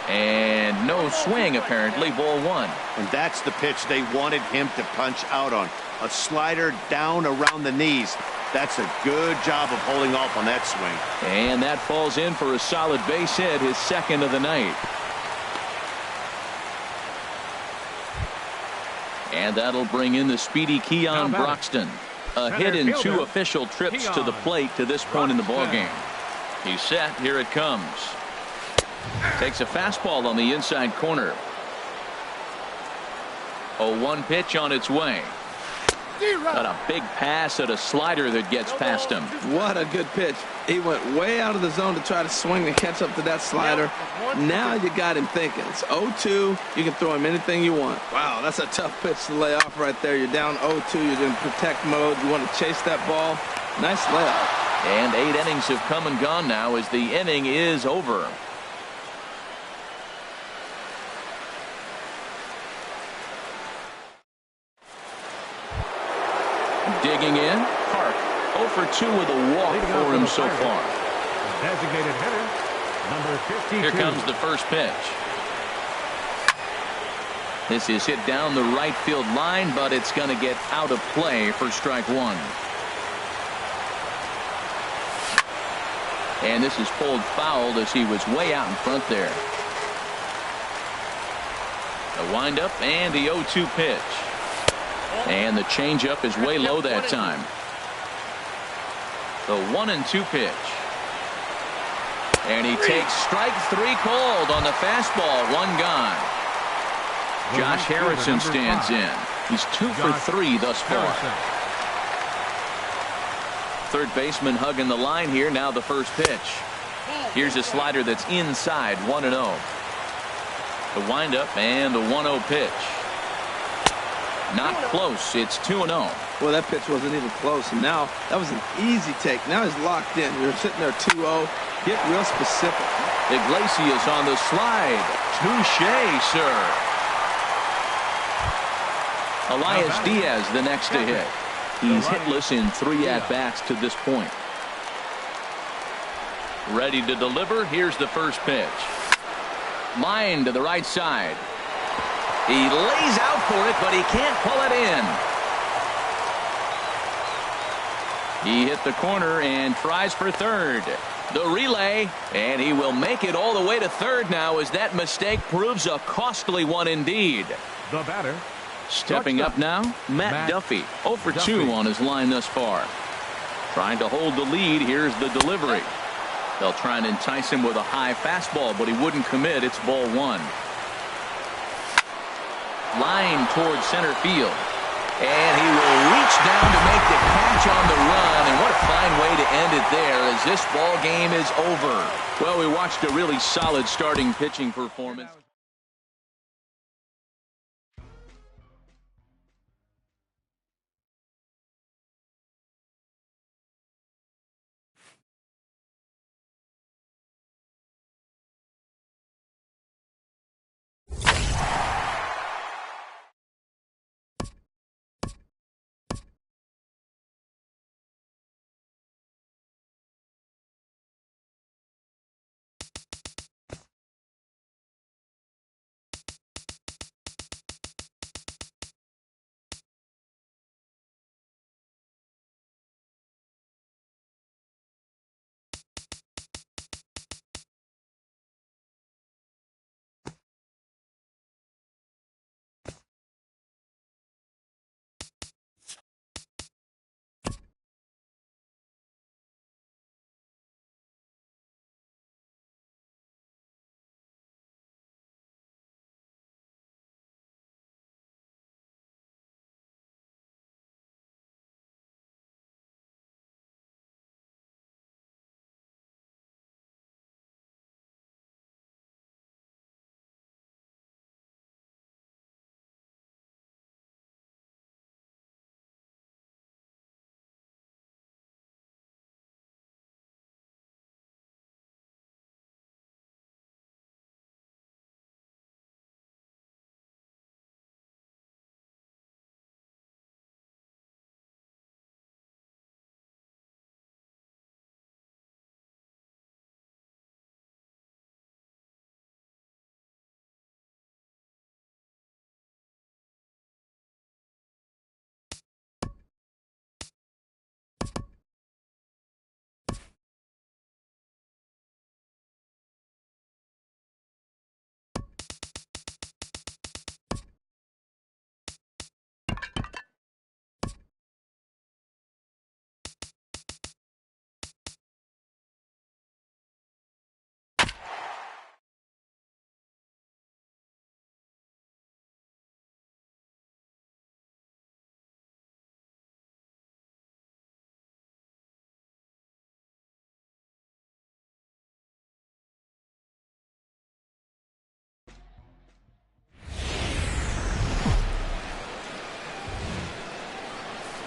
And no swing, apparently. Ball 1. And that's the pitch they wanted him to punch out on. A slider down around the knees. That's a good job of holding off on that swing. And that falls in for a solid base hit, his second of the night. And that'll bring in the speedy Keon Broxton. A hit in 2 official trips to the plate to this point in the ballgame. He's set. Here it comes. Takes a fastball on the inside corner. 0-1 pitch on its way. Got a big pass at a slider that gets past him. What a good pitch. He went way out of the zone to try to swing and catch up to that slider. Now you got him thinking. It's 0-2. You can throw him anything you want. Wow, that's a tough pitch to lay off right there. You're down 0-2. You're in protect mode. You want to chase that ball. Nice layoff. And 8 innings have come and gone now as the inning is over. Digging in, Park. 0 for 2 with a walk for him so far. Designated hitter, number 52. Here comes the first pitch. This is hit down the right field line, but it's going to get out of play for strike 1. And this is pulled foul as he was way out in front there. The windup and the 0-2 pitch. And the changeup is way low that time. The 1-2 pitch. And he takes strike 3 called on the fastball. 1 gone. Josh Harrison stands in. He's 2 for 3 thus far. Third baseman hugging the line here. Now the first pitch. Here's a slider that's inside. 1-0. The windup and the 1-0 pitch. Not close. It's 2-0. Well, that pitch wasn't even close. And now that was an easy take. Now he's locked in. You're sitting there 2-0. Get real specific. Iglesias on the slide. Touché, sir. Elias Diaz the next to hit. He's hitless in 3 at-bats to this point. Ready to deliver. Here's the first pitch. Line to the right side. He lays out for it, but he can't pull it in. He hit the corner and tries for third. The relay, and he will make it all the way to third now as that mistake proves a costly one indeed. The batter. Stepping up now, Matt Duffy. 0 for 2 on his line thus far. Trying to hold the lead. Here's the delivery. They'll try and entice him with a high fastball, but he wouldn't commit. It's ball 1. Line towards center field. And he will reach down to make the catch on the run. And what a fine way to end it there as this ball game is over. Well, we watched a really solid starting pitching performance.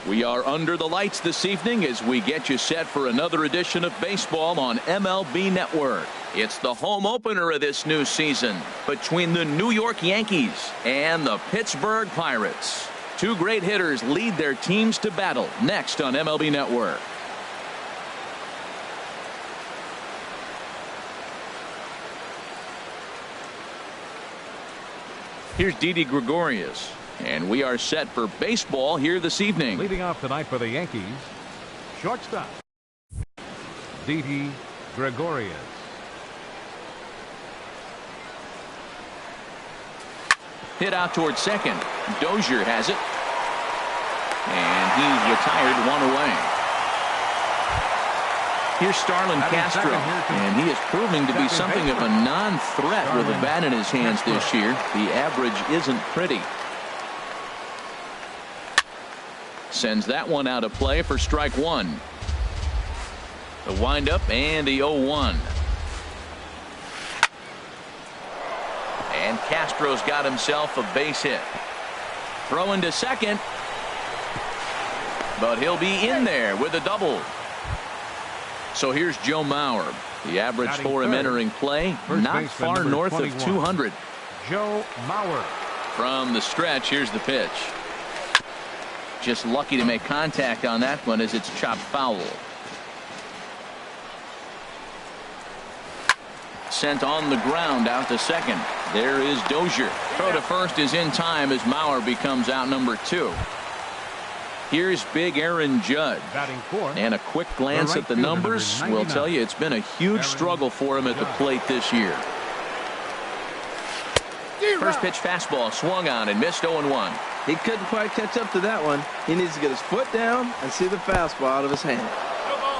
We are under the lights this evening as we get you set for another edition of baseball on MLB Network. It's the home opener of this new season between the New York Yankees and the Pittsburgh Pirates. 2 great hitters lead their teams to battle next on MLB Network. Here's Didi Gregorius. And we are set for baseball here this evening. Leading off tonight for the Yankees, shortstop, Didi Gregorius. Hit out towards second. Dozier has it. And he's retired 1 away. Here's Starlin Castro, and he is proving to be something of a non-threat with a bat in his hands this year. The average isn't pretty. Sends that one out of play for strike one. The windup and the 0-1. And Castro's got himself a base hit. Throwing to second. But he'll be in there with a double. So here's Joe Mauer. The average for him entering play, not far north of 200. Joe Mauer. From the stretch, here's the pitch. Just lucky to make contact on that one as it's chopped foul. Sent on the ground out to second. There is Dozier. Throw to first is in time as Mauer becomes out number 2. Here's big Aaron Judge. And a quick glance at the numbers will tell you it's been a huge struggle for him at the plate this year. First pitch fastball swung on and missed 0-1. He couldn't quite catch up to that one. He needs to get his foot down and see the fastball out of his hand.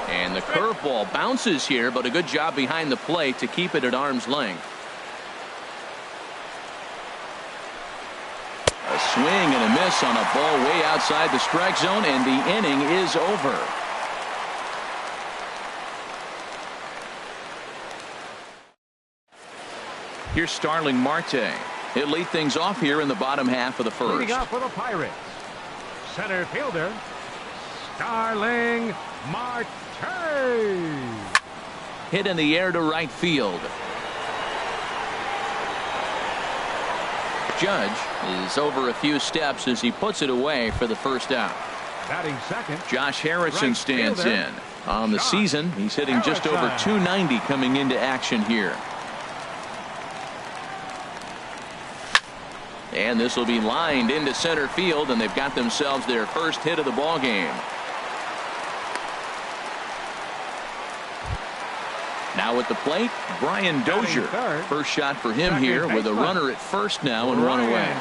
And the curveball bounces here, but a good job behind the plate to keep it at arm's length. A swing and a miss on a ball way outside the strike zone, and the inning is over. Here's Starling Marte. He'll lead things off here in the bottom half of the first. Leading off for the Pirates, center fielder Starling Marte. Hit in the air to right field. Judge is over a few steps as he puts it away for the first out. Batting second, Josh Harrison right stands fielder, in. On the season, he's hitting just over 290 coming into action here. And this will be lined into center field, and they've got themselves their first hit of the ball game. Now at the plate, Brian Dozier. First shot for him here with a runner at first now and one away.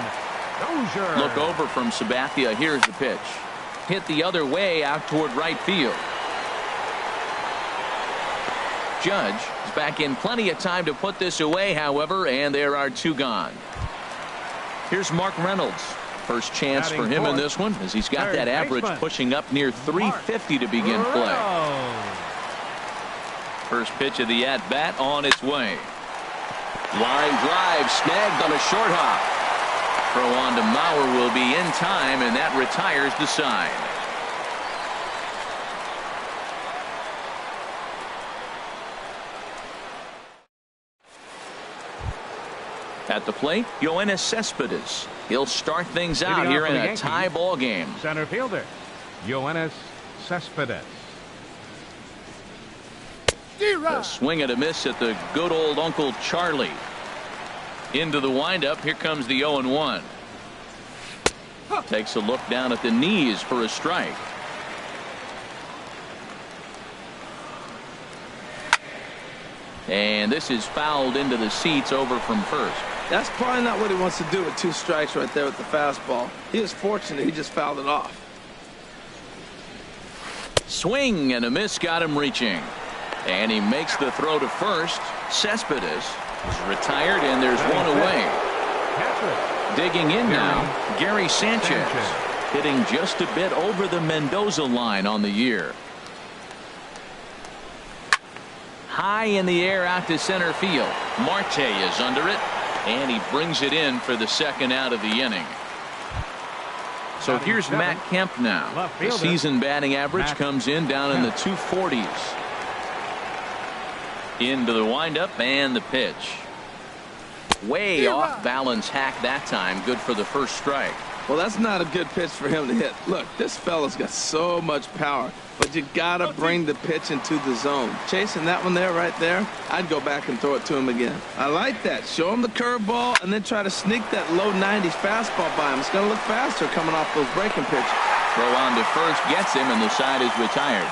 Look over from Sabathia. Here's the pitch. Hit the other way out toward right field. Judge is back in plenty of time to put this away, however, and there are 2 gone. Here's Mark Reynolds. First chance for him in this one as he's got that average pushing up near 350 to begin play. First pitch of the at-bat on its way. Line drive snagged on a short hop. Throw on to Mauer will be in time, and that retires the side. At the plate, Yoenis Cespedes. He'll start things out here in a tie ball game. Center fielder Yoenis Cespedes. A swing and a miss at the good old Uncle Charlie. Into the windup. Here comes the 0-1. Takes a look down at the knees for a strike. And this is fouled into the seats over from first. That's probably not what he wants to do with 2 strikes right there with the fastball. He was fortunate he just fouled it off. Swing and a miss got him reaching. And he makes the throw to first. Cespedes is retired, and there's one away. Digging in now, Gary Sanchez. Hitting just a bit over the Mendoza line on the year. High in the air out to center field. Marte is under it, and he brings it in for the second out of the inning. So here's Matt Kemp now. The season batting average comes in down in the 240s. Into the windup and the pitch. Way off balance hack that time. Good for the first strike. Well, that's not a good pitch for him to hit. Look, this fella's got so much power, but you gotta bring the pitch into the zone. Chasing that one there, right there, I'd go back and throw it to him again. I like that. Show him the curveball and then try to sneak that low 90s fastball by him. It's gonna look faster coming off those breaking pitches. Throw on to first gets him, and the side is retired.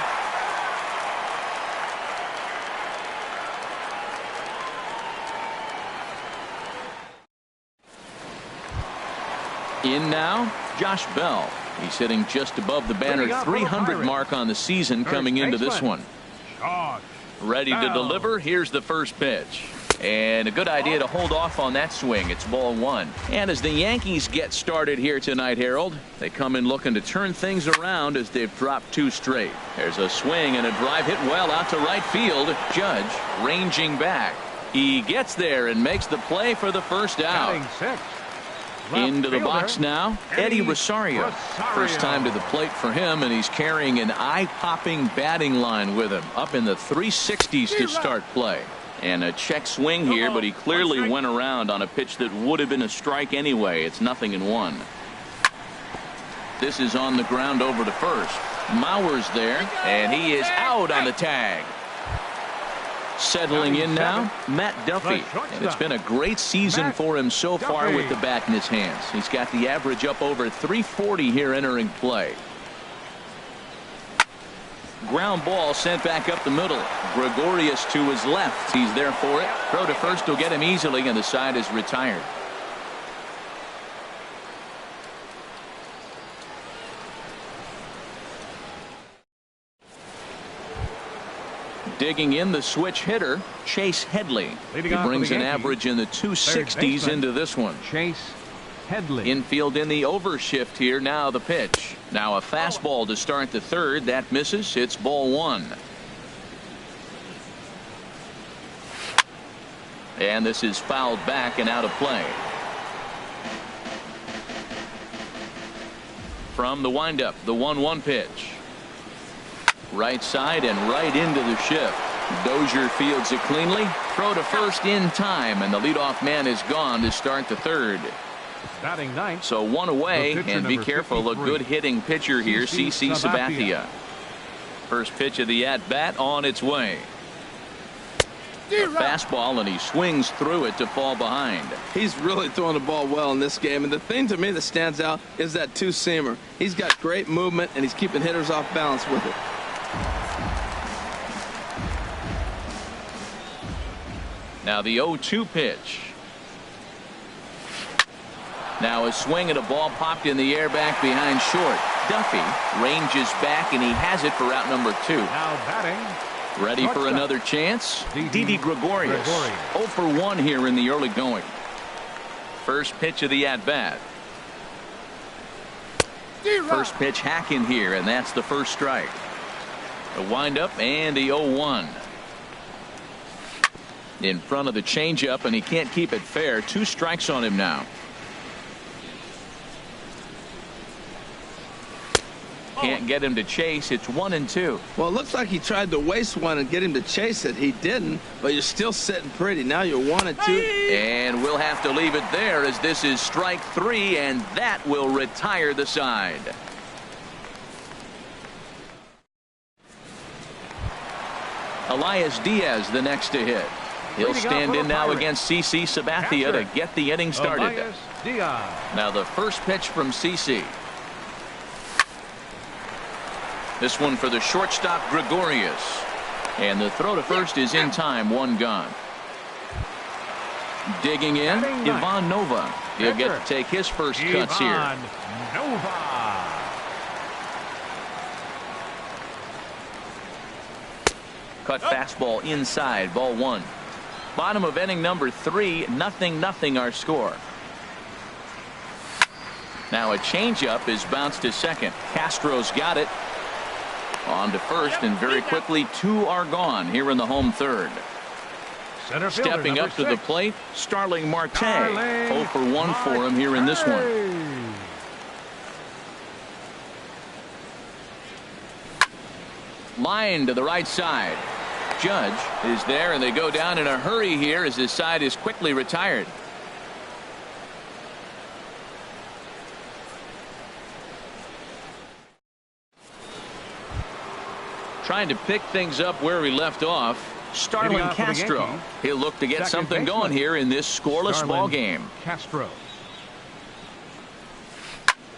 In now, Josh Bell. He's hitting just above the banner 300 mark on the season coming into this one. Ready to deliver. Here's the first pitch. And a good idea to hold off on that swing. It's ball one. And as the Yankees get started here tonight, Harold, they come in looking to turn things around as they've dropped 2 straight. There's a swing and a drive hit well out to right field. Judge ranging back. He gets there and makes the play for the first out. Into the box now, Eddie Rosario. First time to the plate for him, and he's carrying an eye-popping batting line with him. Up in the 360s to start play. And a check swing here, but he clearly went around on a pitch that would have been a strike anyway. It's 0-1. This is on the ground over to first. Mauer's there, and he is out on the tag. Settling in now, Matt Duffy. And it's been a great season for him so far with the bat in his hands. He's got the average up over 340 here entering play. Ground ball sent back up the middle. Gregorius to his left. He's there for it. Throw to first will get him easily, and the side is retired. Digging in the switch hitter, Chase Headley. He brings an average in the 260s into this one. Chase Headley. Infield in the overshift here. Now the pitch. Now a fastball to start the third. That misses. It's ball one. And this is fouled back and out of play. From the windup, the 1-1 pitch. Right side and right into the shift. Dozier fields it cleanly. Throw to first in time, and the leadoff man is gone to start the third. Batting ninth. So one away, and be careful, 53. a good hitting pitcher here, CC Sabathia. First pitch of the at-bat on its way. A fastball, and he swings through it to fall behind. He's really throwing the ball well in this game, and the thing to me that stands out is that two-seamer. He's got great movement, and he's keeping hitters off balance with it. Now the 0-2 pitch. Now a swing and a ball popped in the air back behind short. Duffy ranges back, and he has it for out number 2. Now batting. Ready for another chance? Didi Gregorius. 0 for 1 here in the early going. First pitch of the at-bat. First pitch hacking here, and that's the first strike. The windup and the 0-1. In front of the changeup, and he can't keep it fair. 2 strikes on him now. Can't get him to chase. It's 1-2. Well, it looks like he tried to waste one and get him to chase it. He didn't, but you're still sitting pretty. Now you're 1-2. And we'll have to leave it there, as this is strike 3, and that will retire the side. Elias Diaz the next to hit. He'll stand in now against CC Sabathia to get the inning started. Now the first pitch from CC. This one for the shortstop, Gregorius. And the throw to first is in time. 1 gone. Digging in, Ivan Nova. He'll get to take his first cuts here. Cut fastball inside, ball 1. Bottom of inning number 3, 0-0 our score. Now a changeup is bounced to second. Castro's got it. On to first, and very quickly 2 are gone here in the home third. Stepping up to the plate, Starling Marte. 0 for 1 for him here in this one. Line to the right side. Judge is there, and they go down in a hurry here as his side is quickly retired. Trying to pick things up where we left off. Starling Castro. He'll look to get something going here in this scoreless ball game. Castro.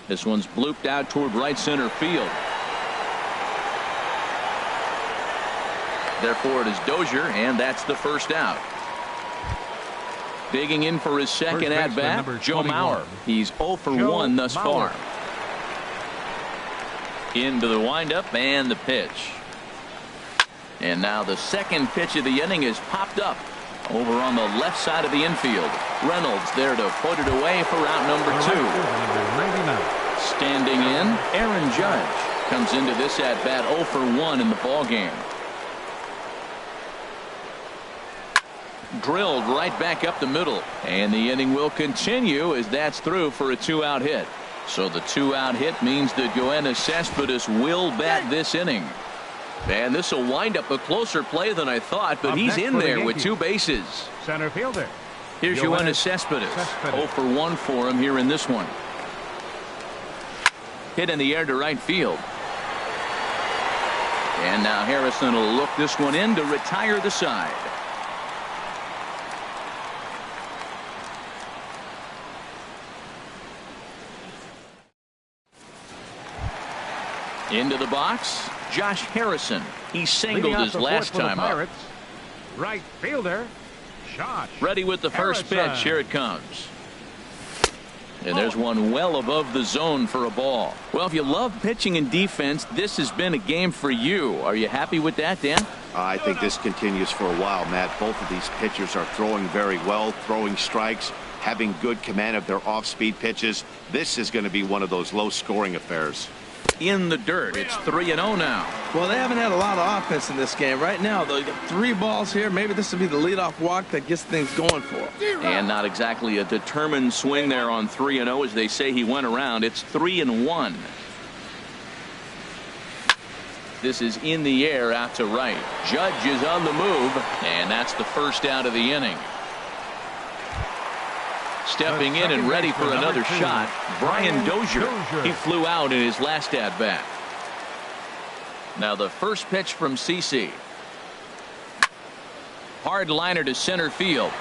This one's blooped out toward right center field. Therefore it is Dozier, and that's the first out. Digging in for his second at bat, Joe Mauer. He's 0 for 1 thus far. Into the windup and the pitch. And now the second pitch of the inning is popped up over on the left side of the infield. Reynolds there to put it away for out number 2. Standing in, Aaron Judge comes into this at bat 0 for 1 in the ball game. Drilled right back up the middle, and the inning will continue as that's through for a 2-out hit. So the 2-out hit means that Yoenis Cespedes will bat this inning. And this will wind up a closer play than I thought, but he's in there with 2 bases. Center fielder. Here's Yoenis Cespedes. 0 for 1 for him here in this one. Hit in the air to right field. And now Harrison will look this one in to retire the side. Into the box, Josh Harrison. He singled his last time up. Right fielder, Josh. Ready with the first pitch. Here it comes. And there's one well above the zone for a ball. Well, if you love pitching and defense, this has been a game for you. Are you happy with that, Dan? I think this continues for a while, Matt. Both of these pitchers are throwing very well, throwing strikes, having good command of their off-speed pitches. This is going to be one of those low-scoring affairs. In the dirt, it's 3-0 now. Well, they haven't had a lot of offense in this game. Right now, they got 3 balls here. Maybe this will be the leadoff walk that gets things going for them. And not exactly a determined swing there on 3-0 as they say he went around. It's 3-1. This is in the air out to right. Judge is on the move, and that's the first out of the inning. Stepping in and ready for another shot, Brian Dozier. He flew out in his last at bat. Now the first pitch from CC. Hard liner to center field.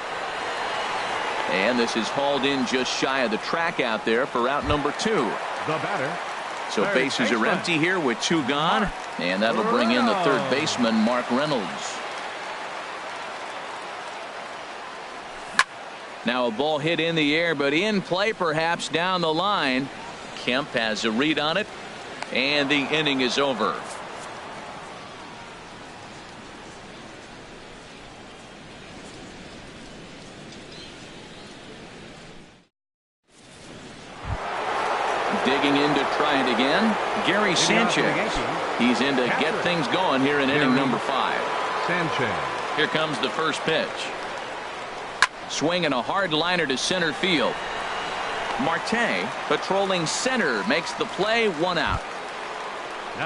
And this is hauled in just shy of the track out there for out number 2. The batter. So bases are empty here with 2 gone. And that'll bring in the third baseman, Mark Reynolds. Now a ball hit in the air, but in play perhaps down the line. Kemp has a read on it, and the inning is over. Digging in to try it again, Gary Sanchez. He's in to get things going here in inning number 5. Sanchez. Here comes the first pitch. Swinging a hard liner to center field. Marte patrolling center makes the play, 1 out.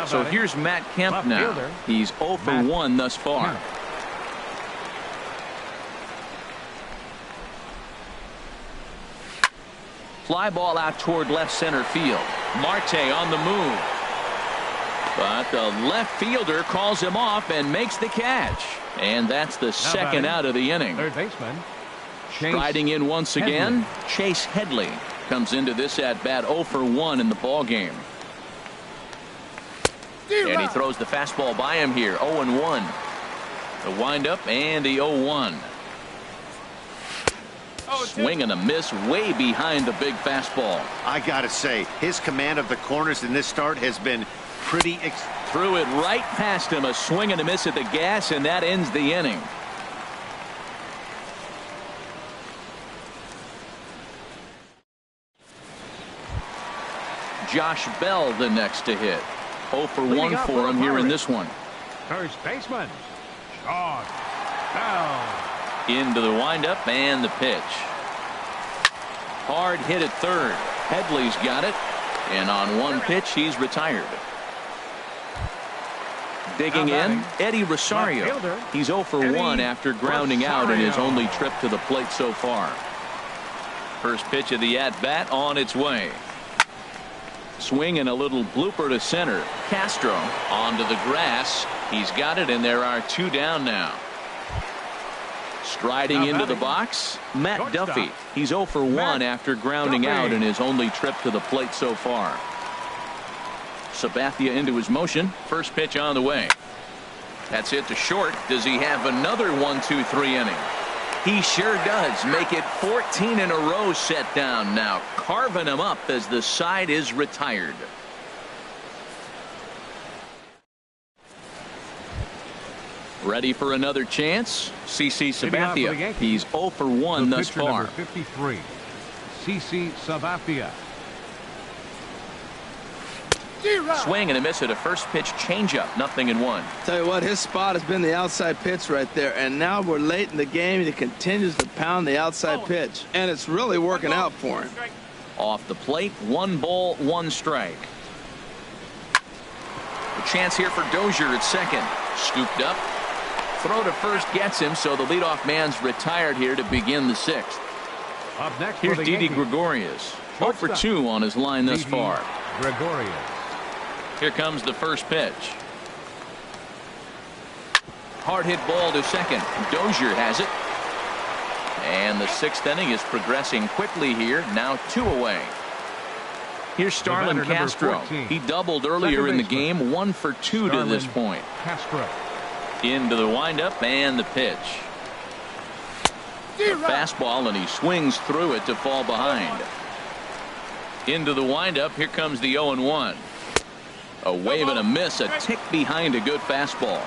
So here's Matt Kemp now. He's 0 for 1 thus far. Fly ball out toward left center field. Marte on the move. But the left fielder calls him off and makes the catch. And that's the second out of the inning. Third baseman. Striding in once again, Chase Headley comes into this at bat 0 for 1 in the ball game. And he throws the fastball by him here. 0-1. The windup and the 0-1. Swing and a miss way behind the big fastball. I gotta say, his command of the corners in this start has been pretty. Threw it right past him. A swing and a miss at the gas, and that ends the inning. Josh Bell the next to hit. 0 for 1 for him here in this one. First baseman, Josh Bell. Into the windup and the pitch. Hard hit at third. Headley's got it. And on one pitch, he's retired. Digging in, Eddie Rosario. He's 0 for 1 after grounding out in his only trip to the plate so far. First pitch of the at-bat on its way. Swing and a little blooper to center. Castro onto the grass. He's got it, and there are 2 down now. Striding into the box, Matt Duffy. He's 0 for 1 after grounding out in his only trip to the plate so far. Sabathia into his motion. First pitch on the way. That's hit to short. Does he have another 1-2-3 inning? He sure does. Make it 14 in a row set down now. Carving him up as the side is retired. Ready for another chance? CC Sabathia. He's 0 for 1 thus far. Number 53, CC Sabathia. Swing and a miss at a first pitch changeup. 0-1. Tell you what, his spot has been the outside pitch right there, and now we're late in the game and he continues to pound the outside pitch, and it's really working out for him. Off the plate, 1 ball, 1 strike. A chance here for Dozier at second. Scooped up. Throw to first gets him, so the leadoff man's retired here to begin the 6th. Up next, here's Didi Gregorius. 0 for 2 on his line thus far. Gregorius. Here comes the first pitch. Hard hit ball to second. Dozier has it. And the 6th inning is progressing quickly here. Now 2 away. Here's Starlin Castro. He doubled earlier in the game. 1 for 2 to this point. Castro. Into the windup and the pitch. A fastball, and he swings through it to fall behind. Into the windup. Here comes the 0-1. A wave and a miss, a tick behind a good fastball.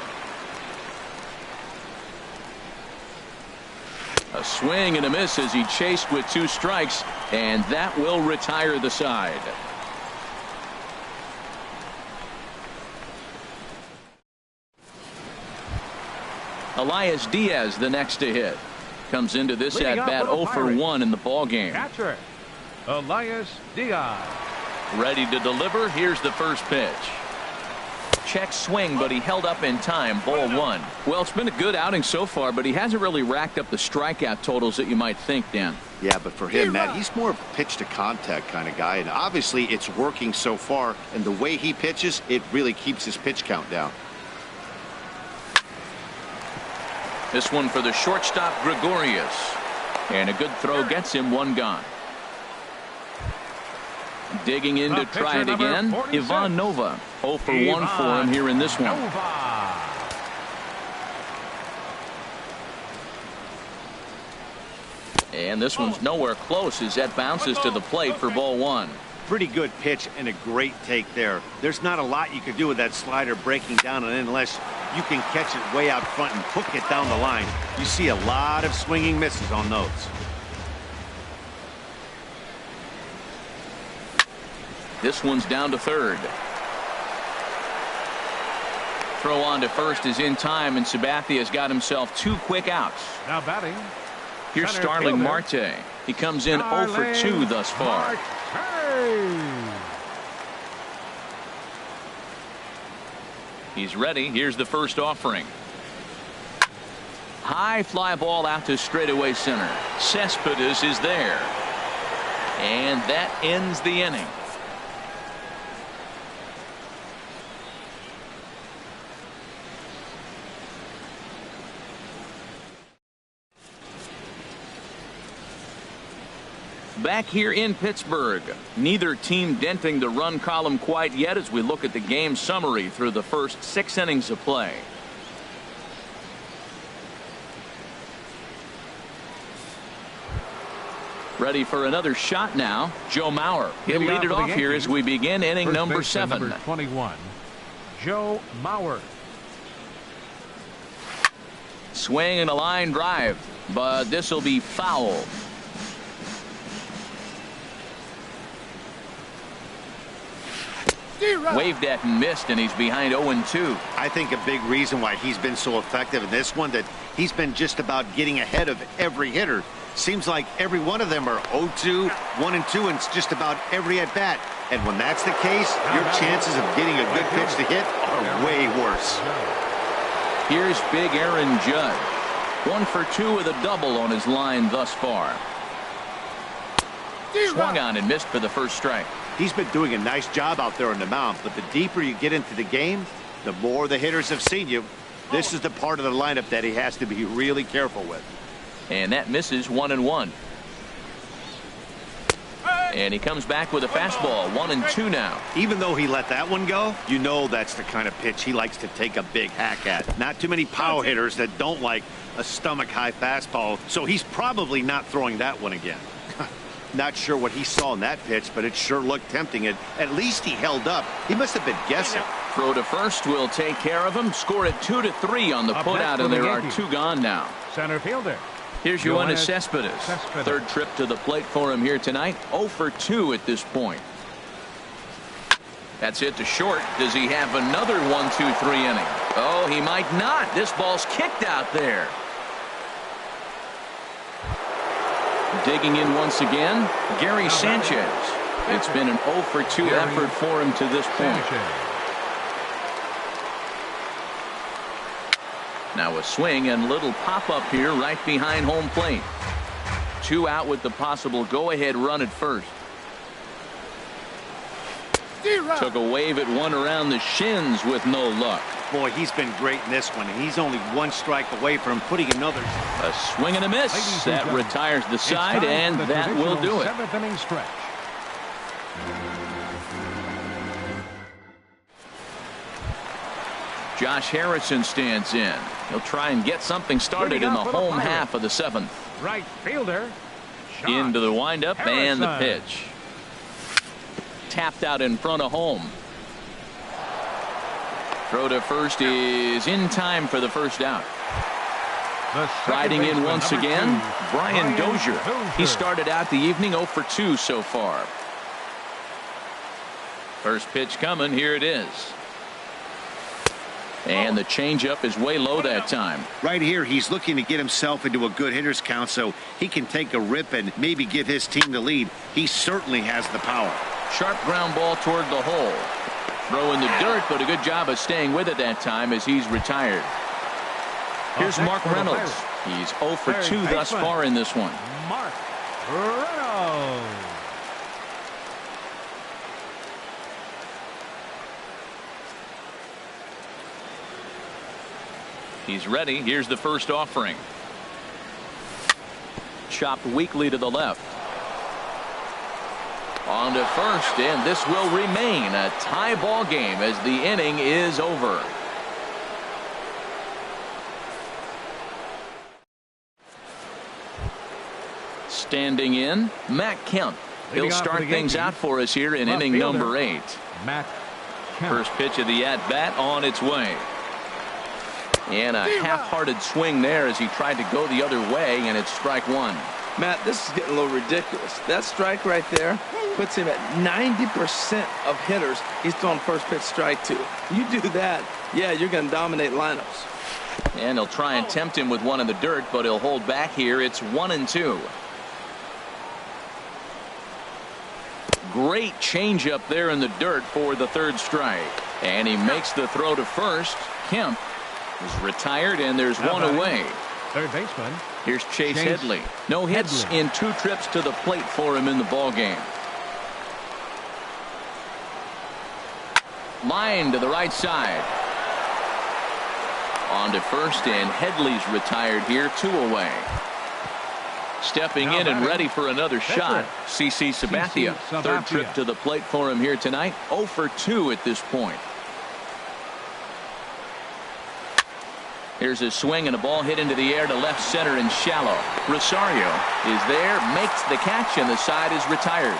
A swing and a miss as he chased with 2 strikes, and that will retire the side. Elias Diaz, the next to hit. Comes into this at bat 0 for 1 in the ball game. Catcher, Elias Diaz. Ready to deliver. Here's the first pitch. Check swing, but he held up in time. Ball 1. Well, it's been a good outing so far, but he hasn't really racked up the strikeout totals that you might think, Dan. Yeah, but for him, Matt, he's more of a pitch to contact kind of guy, and obviously it's working so far, and the way he pitches, it really keeps his pitch count down. This one for the shortstop, Gregorius. And a good throw gets him 1 gone. Digging in to try it again, Ivan Nova. 0 for 1 for him here in this one. And this one's nowhere close as that bounces to the plate for ball 1. Pretty good pitch and a great take there. There's not a lot you can do with that slider breaking down and in unless you can catch it way out front and hook it down the line. You see a lot of swinging misses on those. This one's down to third. Throw on to first is in time, and Sabathia has got himself 2 quick outs. Now batting. Here's Starling Marte. He comes in 0 for 2 thus far. He's ready. Here's the first offering. High fly ball out to straightaway center. Cespedes is there. And that ends the inning. Back here in Pittsburgh, neither team denting the run column quite yet as we look at the game summary through the first 6 innings of play. Ready for another shot now, Joe Mauer. He'll lead it off here as we begin inning number 7. Number 21, Joe Mauer. Swing and a line drive, but this will be foul. Waved at and missed, and he's behind 0-2. I think a big reason why he's been so effective in this one that he's been just about getting ahead of every hitter. Seems like every one of them are 0-2, 1-2, and it's just about every at bat. And when that's the case, your chances of getting a good pitch to hit are way worse. Here's big Aaron Judge. 1 for 2 with a double on his line thus far. Swung on and missed for the first strike. He's been doing a nice job out there on the mound, but the deeper you get into the game, the more the hitters have seen you. This is the part of the lineup that he has to be really careful with. And that misses 1-1. And he comes back with a fastball. 1-2 now. Even though he let that one go, you know that's the kind of pitch he likes to take a big hack at. Not too many power hitters that don't like a stomach-high fastball, so he's probably not throwing that one again. Not sure what he saw in that pitch, but it sure looked tempting. At least he held up. He must have been guessing. Throw to first will take care of him. Score it 2-3 on the putout, and there are 2 gone now. Center fielder. Here's Yoenis Cespedes. Third trip to the plate for him here tonight. 0 for 2 at this point. That's it to short. Does he have another 1-2-3 inning? Oh, he might not. This ball's kicked out there. Digging in once again, Gary Sanchez. It's been an 0 for 2 effort for him to this point. Now a swing and little pop-up here right behind home plate. 2 out with the possible go-ahead run at first. Took a wave at one around the shins with no luck. Boy, he's been great in this one, and he's only 1 strike away from putting another. A swing and a miss. That retires the side, and that will do it. 7th inning stretch. Josh Harrison stands in. He'll try and get something started in the home half of the 7th. Right fielder. Into the windup and the pitch. Tapped out in front of home. Throw to first is in time for the first out. Riding in once again, Brian Dozier. He started out the evening 0 for 2 so far. First pitch coming. Here it is. And the changeup is way low that time. Right here, he's looking to get himself into a good hitter's count so he can take a rip and maybe give his team the lead. He certainly has the power. Sharp ground ball toward the hole. Throw in the dirt, but a good job of staying with it that time as he's retired. Here's Mark Reynolds. He's 0 for 2 thus far in this one. Mark Reynolds. He's ready. Here's the first offering. Chopped weakly to the left. On to first, and this will remain a tie ball game as the inning is over. Standing in, Matt Kemp. He'll start things out for us here in inning number 8. Matt Kemp. First pitch of the at-bat on its way. And a half-hearted swing there as he tried to go the other way, and it's strike 1. Matt, this is getting a little ridiculous. That strike right there puts him at 90% of hitters he's throwing first pitch strike to. You do that, yeah, you're going to dominate lineups. And he'll try and tempt him with one in the dirt, but he'll hold back here. It's 1-2. Great changeup there in the dirt for the third strike. And he makes the throw to first. Kemp is retired, and there's one away. Third baseman. Here's Chase Headley. No hits in 2 trips to the plate for him in the ball game. Line to the right side. On to first, and Headley's retired here. 2 away. Stepping in and ready for another shot, CC Sabathia. Third trip to the plate for him here tonight. 0 for 2 at this point. Here's a swing and a ball hit into the air to left center and shallow. Rosario is there, makes the catch, and the side is retired.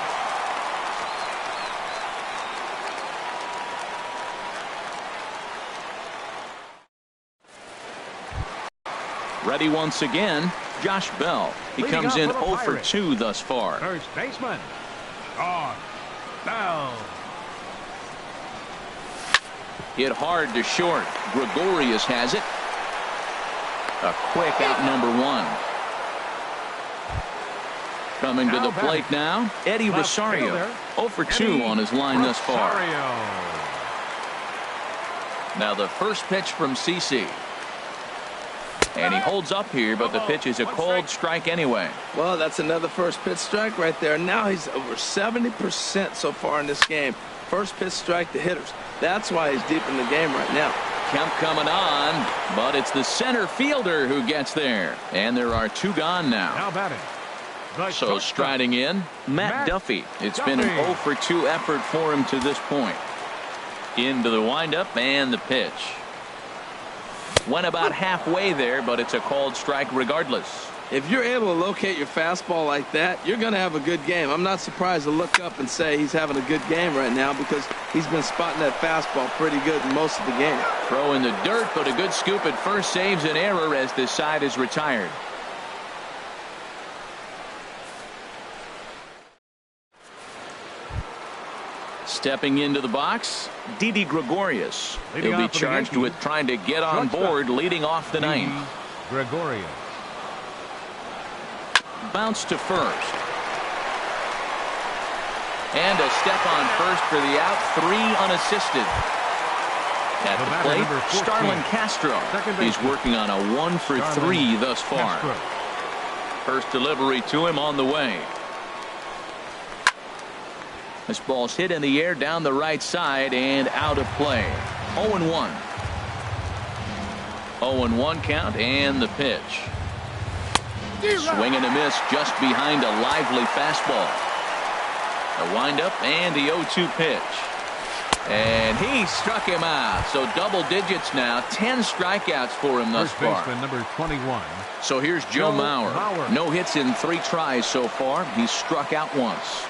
Ready once again, Josh Bell. He comes in 0 for 2 thus far. First baseman, Josh Bell. Hit hard to short. Gregorius has it. A quick out number 1. Coming to the plate now, Eddie Rosario. 0 for 2 on his line thus far. Now the first pitch from CC. And he holds up here, but the pitch is a cold strike anyway. Well, that's another first pitch strike right there. Now he's over 70% so far in this game. First pitch strike to hitters. That's why he's deep in the game right now. Kemp coming on, but it's the center fielder who gets there. And there are 2 gone now. Now batting. So striding in, Matt Duffy. It's been an 0 for 2 effort for him to this point. Into the windup and the pitch. Went about halfway there, but it's a called strike regardless. If you're able to locate your fastball like that, you're going to have a good game. I'm not surprised to look up and say he's having a good game right now because he's been spotting that fastball pretty good in most of the game. Throw in the dirt, but a good scoop at first saves an error as this side is retired. Stepping into the box, Didi Gregorius. He'll be charged with trying to get on board leading off the ninth. Gregorius. Bounce to first. And a step on first for the out, 3 unassisted. At the plate, Starlin Castro. He's working on a 1-for-3 thus far. First delivery to him on the way. This ball's hit in the air down the right side and out of play. 0-1. 0-1 count and the pitch. Swing and a miss just behind a lively fastball. A windup and the 0-2 pitch. And he struck him out. So double digits now. 10 strikeouts for him thus far. First baseman number 21. So here's Joe Mauer. No hits in 3 tries so far. He's struck out once.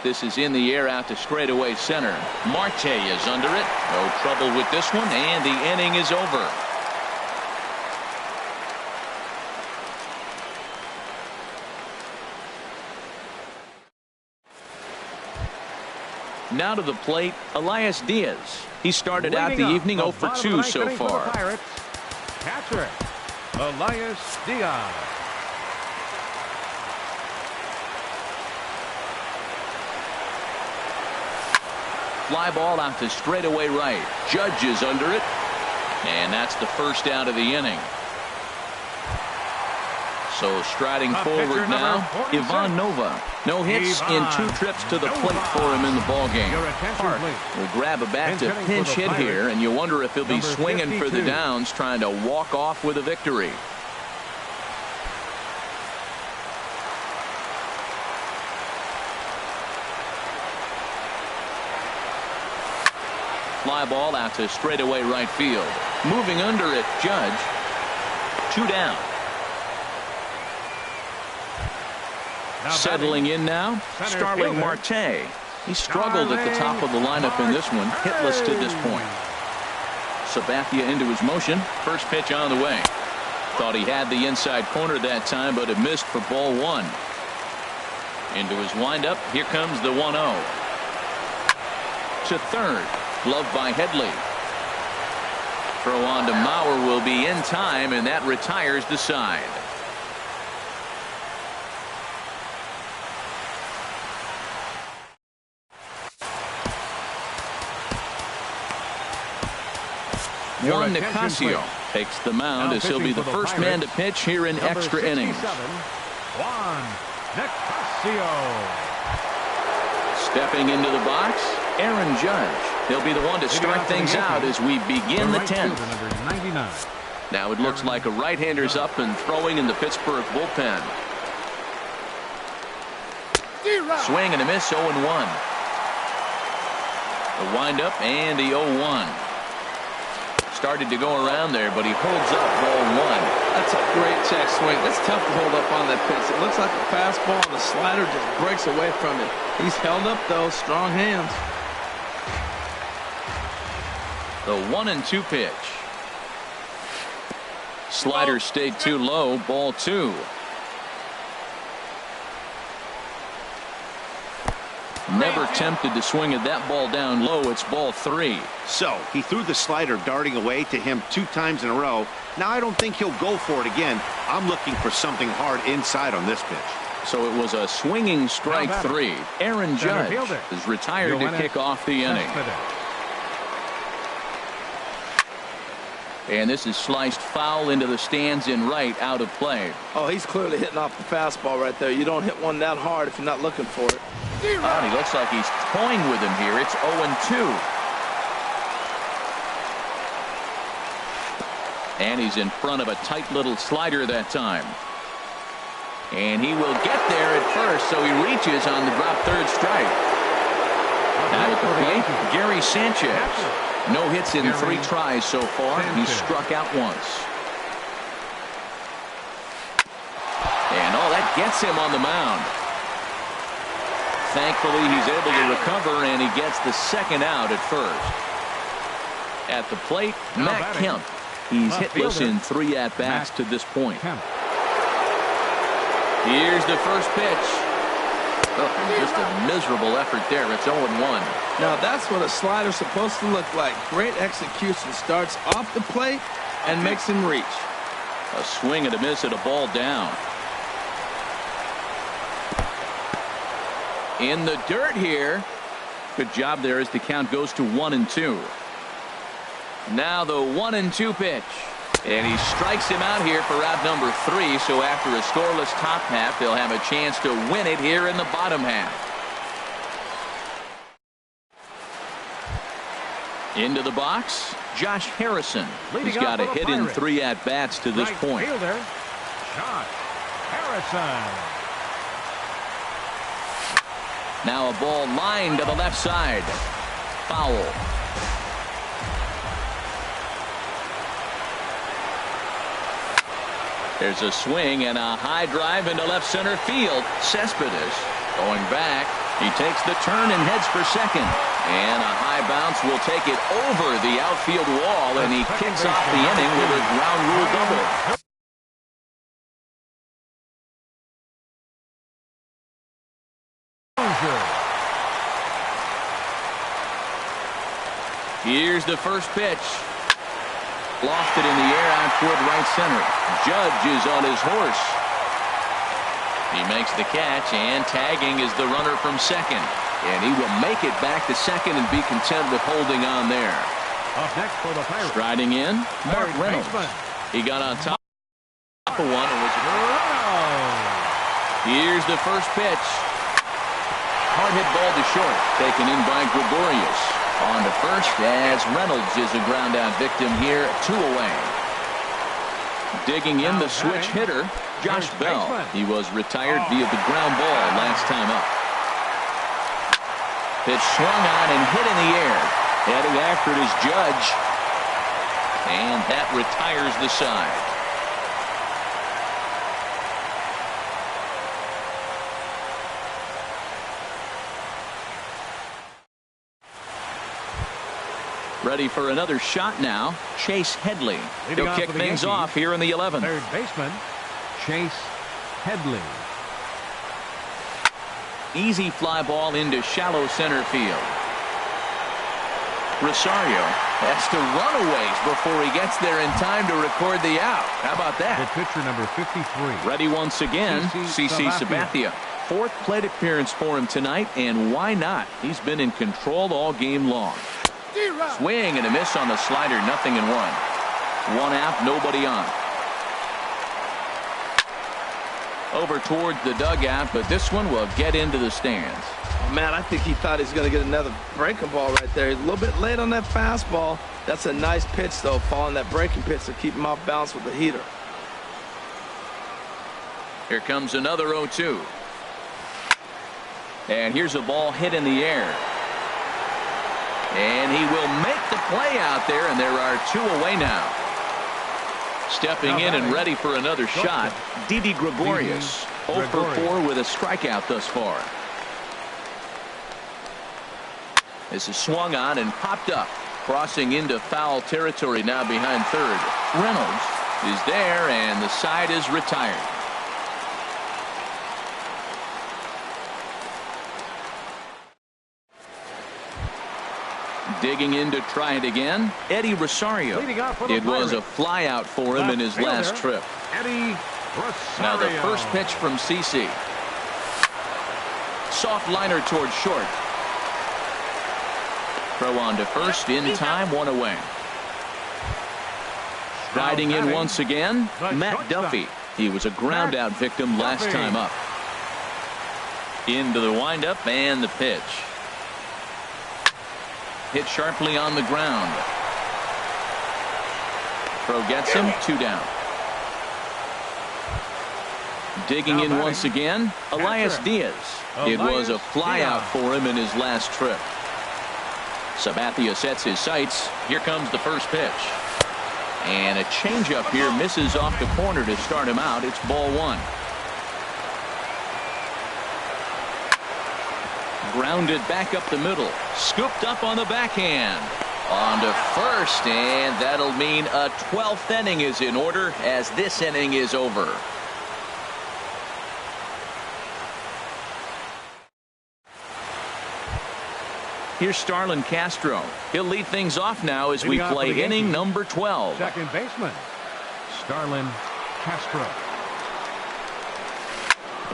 This is in the air out to straightaway center. Marte is under it. No trouble with this one, and the inning is over. Now to the plate, Elias Diaz. He started out the evening 0-for-2 so far. Catcher, Elias Diaz. Fly ball out to straightaway right. Judge is under it. And that's the first out of the inning. So striding forward now, Ivan Nova. No hits in 2 trips to the plate for him in the ballgame. Hart will grab a bat to pinch hit here, and you wonder if he'll be swinging for the downs, trying to walk off with a victory. Fly ball out to straightaway right field. Moving under it, Judge. 2 down. Settling in now, Starling Marte. He struggled at the top of the lineup in this one, hitless to this point. Sabathia into his motion. First pitch on the way. Thought he had the inside corner that time, but it missed for ball 1. Into his windup. Here comes the 1-0. To third. Gloved by Headley. Throw on to Mauer will be in time, and that retires the side. Juan Nicasio takes the mound as he'll be the first man to pitch here in extra innings. Juan Nicasio. Stepping into the box, Aaron Judge. He'll be the one to start things out as we begin the 10th. Now it looks like a right-hander's up and throwing in the Pittsburgh bullpen. Swing and a miss, 0-1. The windup and the 0-1. Started to go around there, but he holds up ball 1. That's a great check swing. It's tough to hold up on that pitch. It looks like a fastball, and the slider just breaks away from it. He's held up, though. Strong hands. The 1-2 pitch. Slider stayed too low. Ball 2. Never tempted to swing at that ball down low. It's ball 3. So he threw the slider darting away to him 2 times in a row. Now I don't think he'll go for it again. I'm looking for something hard inside on this pitch. So it was a swinging strike 3. Aaron Judge is retired to kick off the inning. And this is sliced foul into the stands in right, out of play. Oh, he's clearly hitting off the fastball right there. You don't hit one that hard if you're not looking for it. Oh, he looks like he's toying with him here. It's 0-2. And he's in front of a tight little slider that time. And he will get there at first, so he reaches on the drop third strike. Now at the plate, Gary Sanchez. No hits in 3 tries so far. He's struck out once. And that gets him on the mound. Thankfully, he's able to recover, and he gets the second out at first. At the plate, Matt Kemp. He's hitless in 3 at-bats to this point. Here's the first pitch. Just a miserable effort there. It's 0-1. Now, that's what a slider's supposed to look like. Great execution. Starts off the plate and makes him reach. A swing and a miss at a ball down. In the dirt here. Good job there as the count goes to 1-2. Now the 1-2 pitch. And he strikes him out here for out number 3. So after a scoreless top half, they'll have a chance to win it here in the bottom half. Into the box, Josh Harrison. He's got a hit in 3 at-bats to this point. Fielder, Josh Harrison. Now a ball lined to the left side. Foul. There's a swing and a high drive into left center field. Cespedes going back. He takes the turn and heads for second. And a high bounce will take it over the outfield wall, and he kicks off the inning with a ground rule double. Here's the first pitch. Lofted in the air out toward right center. Judge is on his horse. He makes the catch, and tagging is the runner from second. And he will make it back to second and be content with holding on there. Up next for the Pirates. Striding in, Mark Reynolds. He got on top of one and was. Here's the first pitch. Hard hit ball to short. Taken in by Gregorius. On to first as Reynolds is a ground out victim here, 2 away. Digging in the switch hitter, Josh Bell. He was retired via the ground ball last time up. Pitch swung on and hit in the air. Heading after it is Judge. And that retires the side. Ready for another shot now. Chase Headley. He'll kick things off here in the 11th. Third baseman, Chase Headley. Easy fly ball into shallow center field. Rosario has to run a ways before he gets there in time to record the out. How about that? The pitcher number 53. Ready once again, CC Sabathia. 4th plate appearance for him tonight, and why not? He's been in control all game long. Swing and a miss on the slider, 0-1. 1 out, nobody on. Over towards the dugout, but this one will get into the stands. Man, I think he thought he's going to get another breaking ball right there. He's a little bit late on that fastball. That's a nice pitch, though, following that breaking pitch to keep him off balance with the heater. Here comes another 0-2. And here's a ball hit in the air. And he will make the play out there, and there are 2 away now. Stepping in and ready for another shot, Didi Gregorius. 0 for 4 with a strikeout thus far. This is swung on and popped up. Crossing into foul territory now behind third. Reynolds is there, and the side is retired. Digging in to try it again, Eddie Rosario. It was a fly out for him in his last trip. Eddie Rosario. Now the first pitch from CC. Soft liner towards short. Throw on to first in time, 1 away. Striding in once again, Matt Duffy. He was a ground out victim last time up. Into the windup and the pitch. Hit sharply on the ground. Throw gets him, 2 down. Digging in once again, Elias Diaz. It was a fly out for him in his last trip. Sabathia sets his sights. Here comes the first pitch. And a changeup here misses off the corner to start him out. It's ball 1. Grounded back up the middle. Scooped up on the backhand. On to first, and that'll mean a 12th inning is in order as this inning is over. Here's Starlin Castro. He'll lead things off now as we play inning number 12. Second baseman, Starlin Castro.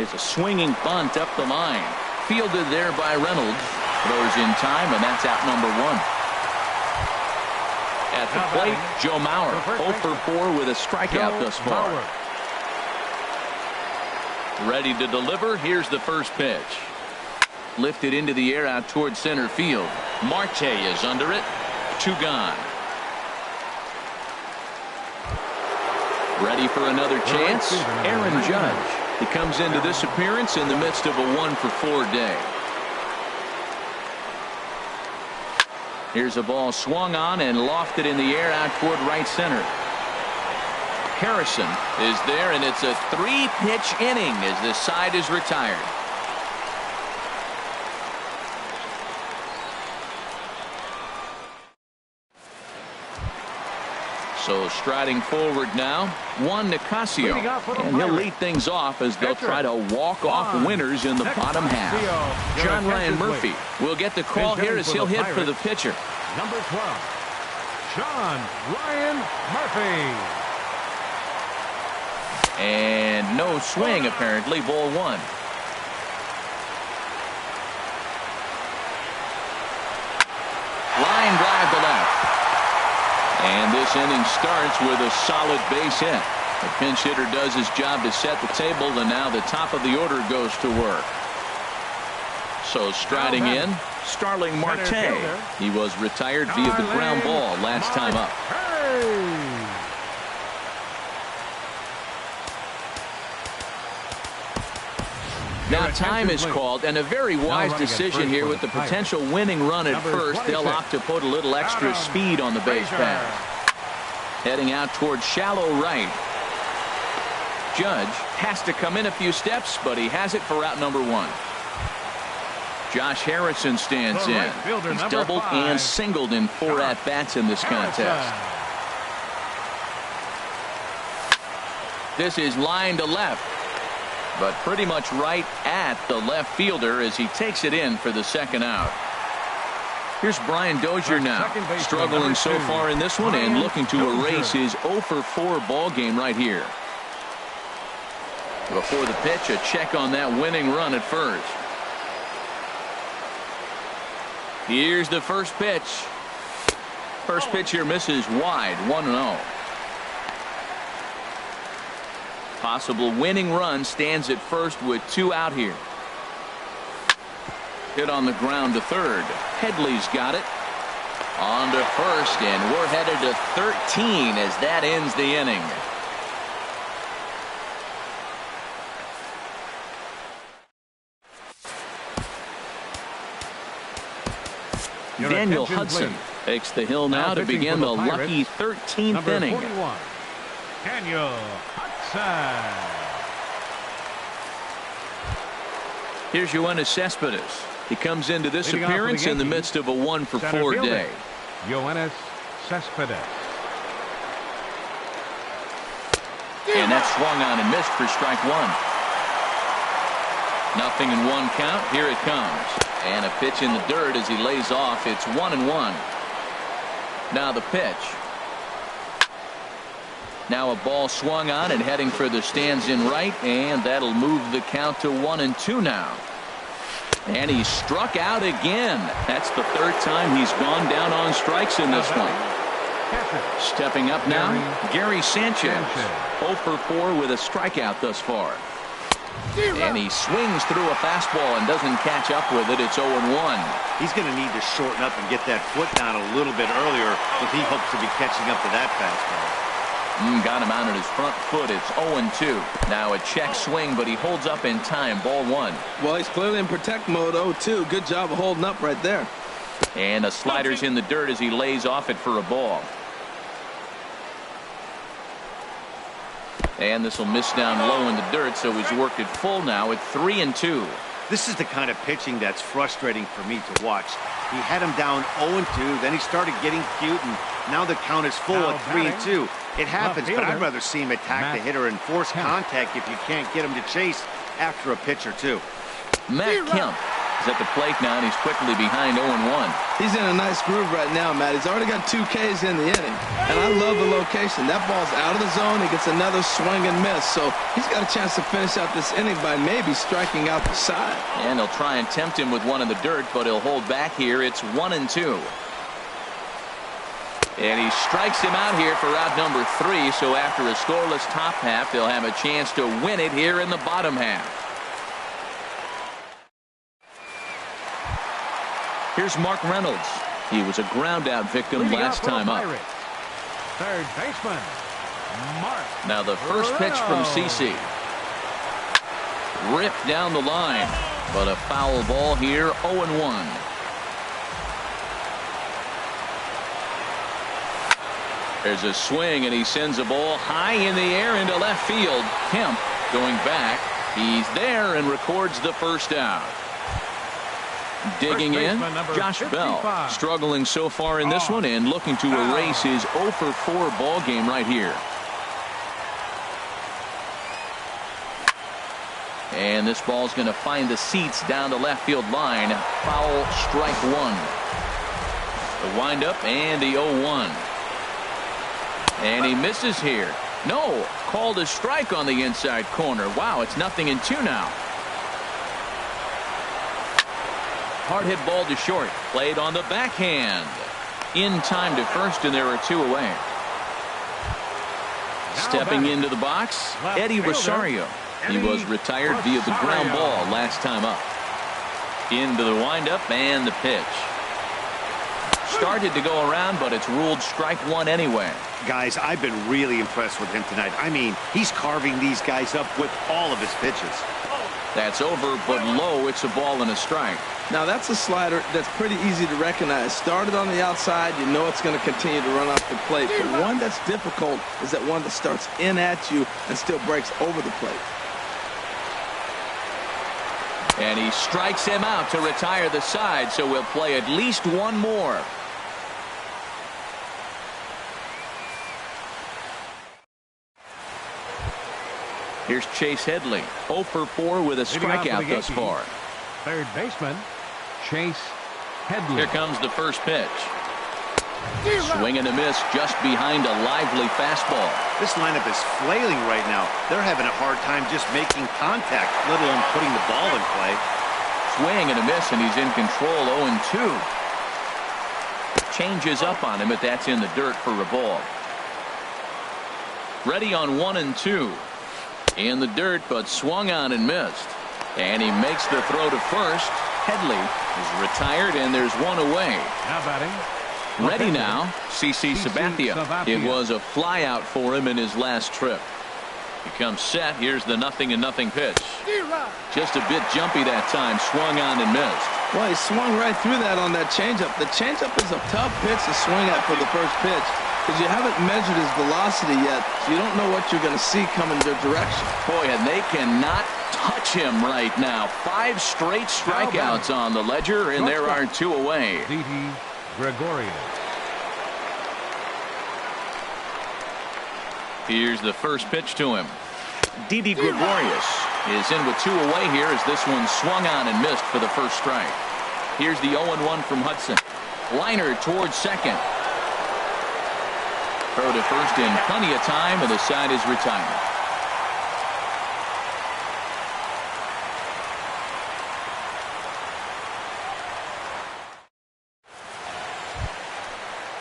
It's a swinging bunt up the line. Fielded there by Reynolds. Throws in time, and that's out number 1. At the plate, Joe Mauer, 0 for 4 with a strikeout thus far. Ready to deliver. Here's the first pitch. Lifted into the air out toward center field. Marte is under it. 2 gone. Ready for another chance. Aaron Judge. He comes into this appearance in the midst of a 1 for 4 day. Here's a ball swung on and lofted in the air out toward right center. Harrison is there, and it's a 3-pitch inning as this side is retired. So striding forward now, Juan Nicasio, and he'll lead things off as they'll try to walk off winners in the bottom half. John Ryan Murphy will get the call here as he'll hit for the pitcher. Number 12, John Ryan Murphy. And no swing apparently, ball 1. Line drive to left. And this inning starts with a solid base hit. The pinch hitter does his job to set the table, and now the top of the order goes to work. So striding in, Starling Marte. He was retired via the ground ball last time up. Now time is called, and a very wise decision here with the potential winning run at first. They'll opt to put a little extra speed on the base pass. Heading out towards shallow right. Judge has to come in a few steps, but he has it for out number 1. Josh Harrison stands in. He's doubled and singled in 4 at-bats in this contest. This is line to left, but pretty much right at the left fielder as he takes it in for the second out. Here's Brian Dozier now, struggling so far in this one and looking to erase his 0 for 4 ball game right here. Before the pitch, a check on that winning run at first. Here's the first pitch. First pitch here misses wide, 1-0. Possible winning run stands at first with 2 out here. Hit on the ground to third. Headley's got it. On to first, and we're headed to 13 as that ends the inning. Daniel Hudson takes the hill now to begin the lucky 13th inning. Daniel Hudson. Here's Yoenis Cespedes. He comes into this appearance in the midst of a 1 for 4 day. Yoenis Cespedes. And that swung on and missed for strike 1. Nothing in 1 count. Here it comes. And a pitch in the dirt as he lays off. It's 1-1. Now the pitch. Now a ball swung on and heading for the stands in right, and that'll move the count to 1-2 now. And he struck out again. That's the 3rd time he's gone down on strikes in this one. Stepping up now, Gary Sanchez. 0 for 4 with a strikeout thus far. And he swings through a fastball and doesn't catch up with it. It's 0-1. He's going to need to shorten up and get that foot down a little bit earlier if he hopes to be catching up to that fastball. Got him out on his front foot. It's 0-2. Now a check swing, but he holds up in time. Ball 1. Well, he's clearly in protect mode. 0-2. Good job of holding up right there. And a slider's in the dirt as he lays off it for a ball. And this will miss down low in the dirt, so he's worked it full now at 3-2. This is the kind of pitching that's frustrating for me to watch. He had him down 0-2, then he started getting cute, and now the count is full at 3-2. It happens, but I'd rather see him attack the hitter and force contact if you can't get him to chase after a pitch or two. Matt Kemp is at the plate now, and he's quickly behind 0-1. He's in a nice groove right now, Matt. He's already got 2 Ks in the inning, and I love the location. That ball's out of the zone. He gets another swing and miss, so he's got a chance to finish out this inning by maybe striking out the side. And he'll try and tempt him with one in the dirt, but he'll hold back here. It's 1-2. And he strikes him out here for out number 3, so after a scoreless top half, they'll have a chance to win it here in the bottom half. Here's Mark Reynolds. He was a ground out victim last time up. Third baseman, Mark. Now the first pitch from CC. Ripped down the line, but a foul ball here, 0-1. There's a swing, and he sends a ball high in the air into left field. Kemp going back. He's there and records the first out. Digging in, Josh Bell, struggling so far in this one and looking to erase his 0-for-4 ball game right here. And this ball's going to find the seats down the left field line. Foul, strike 1. The windup and the 0-1. And he misses here. No, called a strike on the inside corner. Wow, it's 0-2 now. Hard hit ball to short. Played on the backhand. In time to first, and there are 2 away. Stepping into the box, Eddie Rosario. He was retired via the ground ball last time up. Into the windup and the pitch. Started to go around, but it's ruled strike 1 anyway. Guys, I've been really impressed with him tonight. I mean, he's carving these guys up with all of his pitches. That's over, but low. It's a ball and a strike. Now that's a slider that's pretty easy to recognize. Started on the outside, you know it's going to continue to run off the plate. But one that's difficult is that one that starts in at you and still breaks over the plate. And he strikes him out to retire the side, so we'll play at least one more. Here's Chase Headley, 0-for-4 with a strikeout thus far. Third baseman, Chase Headley. Here comes the first pitch. Swing and a miss just behind a lively fastball. This lineup is flailing right now. They're having a hard time just making contact, let alone putting the ball in play. Swing and a miss, and he's in control, 0-2. Changes up on him, but that's in the dirt for a ball. Ready on 1-2. In the dirt, but swung on and missed. And he makes the throw to first. Headley is retired, and there's 1 away. Now batting. Ready now, CC Sabathia. It was a flyout for him in his last trip. He comes set. Here's the 0-0 pitch. Just a bit jumpy that time. Swung on and missed. Well, he swung right through that on that changeup. The changeup is a tough pitch to swing at for the first pitch because you haven't measured his velocity yet, so you don't know what you're going to see coming their direction. Boy, and they cannot touch him right now. 5 straight strikeouts on the ledger, and there are 2 away. Gregorius. Here's the first pitch to him. Didi Gregorius is in with 2 away here as this one swung on and missed for the first strike. Here's the 0-1 from Hudson. Liner towards second. Throw to first in plenty of time, and the side is retired.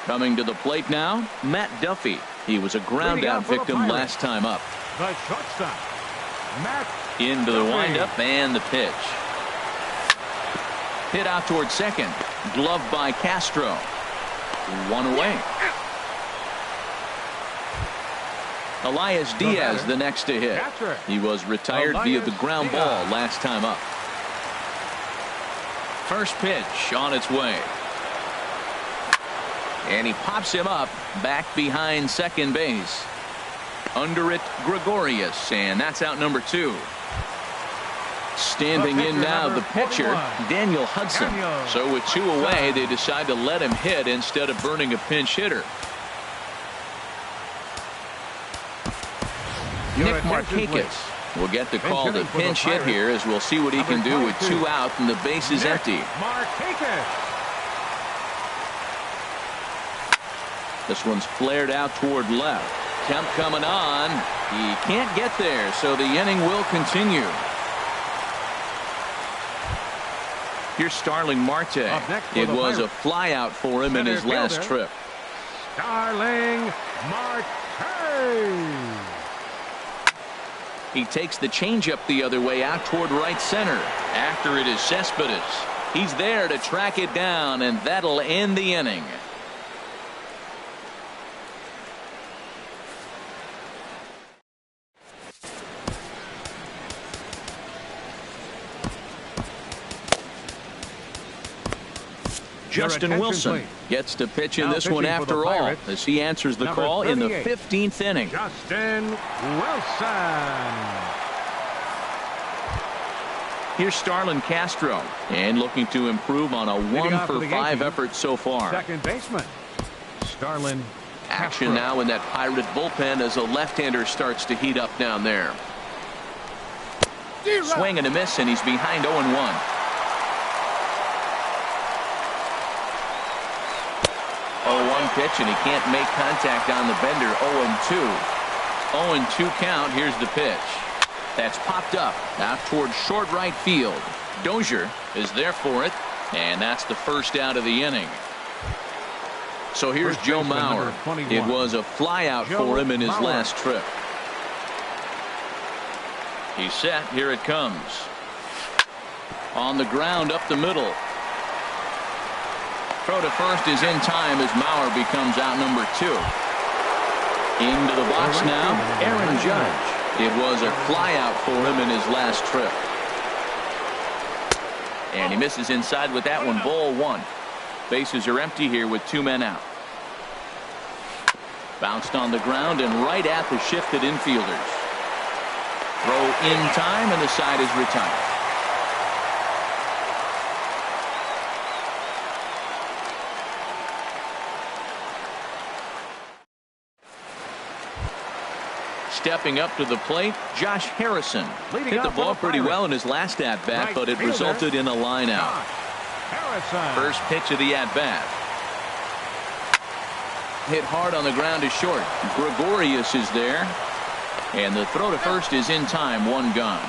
Coming to the plate now, Matt Duffy. He was a ground out victim last time up. The shortstop, Matt into the windup and the pitch. Hit out towards second. Gloved by Castro. 1 away. Elias Diaz the next to hit. He was retired via the ground ball last time up. First pitch on its way. And he pops him up back behind second base. Under it, Gregorius, and that's out number 2. Standing in now, the pitcher, Daniel Hudson. So with 2 away, they decide to let him hit instead of burning a pinch hitter. Nick Markakis will get the call to pinch hit here, as we'll see what he can do with 2 out and the base is empty. This one's flared out toward left. Kemp coming on. He can't get there, so the inning will continue. Here's Starling Marte. It was a flyout for him in his last trip. Starling Marte. He takes the changeup the other way out toward right center. After it is Cespedes. He's there to track it down, and that'll end the inning. Justin Wilson gets to pitch in this one after all, as he answers the call in the 15th inning. Justin Wilson. Here's Starlin Castro, and looking to improve on a 1-for-5 effort so far. Second baseman, Starlin. Action now in that Pirate bullpen as a left-hander starts to heat up down there. Swing and a miss, and he's behind 0-1. 0-1 pitch, and he can't make contact on the bender. 0-2. 0-2 count. Here's the pitch. That's popped up out toward short right field. Dozier is there for it, and that's the first out of the inning. So here's Joe Mauer. It was a flyout for him in his last trip. He's set. Here it comes. On the ground up the middle. Throw to first is in time as Mauer becomes out number 2. Into the box now, Aaron Judge. It was a flyout for him in his last trip. And he misses inside with that one. Ball 1. Bases are empty here with 2 men out. Bounced on the ground and right at the shifted infielders. Throw in time, and the side is retired. Stepping up to the plate, Josh Harrison. Hit the ball pretty well in his last at-bat, but it resulted in a line-out. First pitch of the at-bat. Hit hard on the ground is short. Gregorius is there. And the throw to first is in time. 1 gone.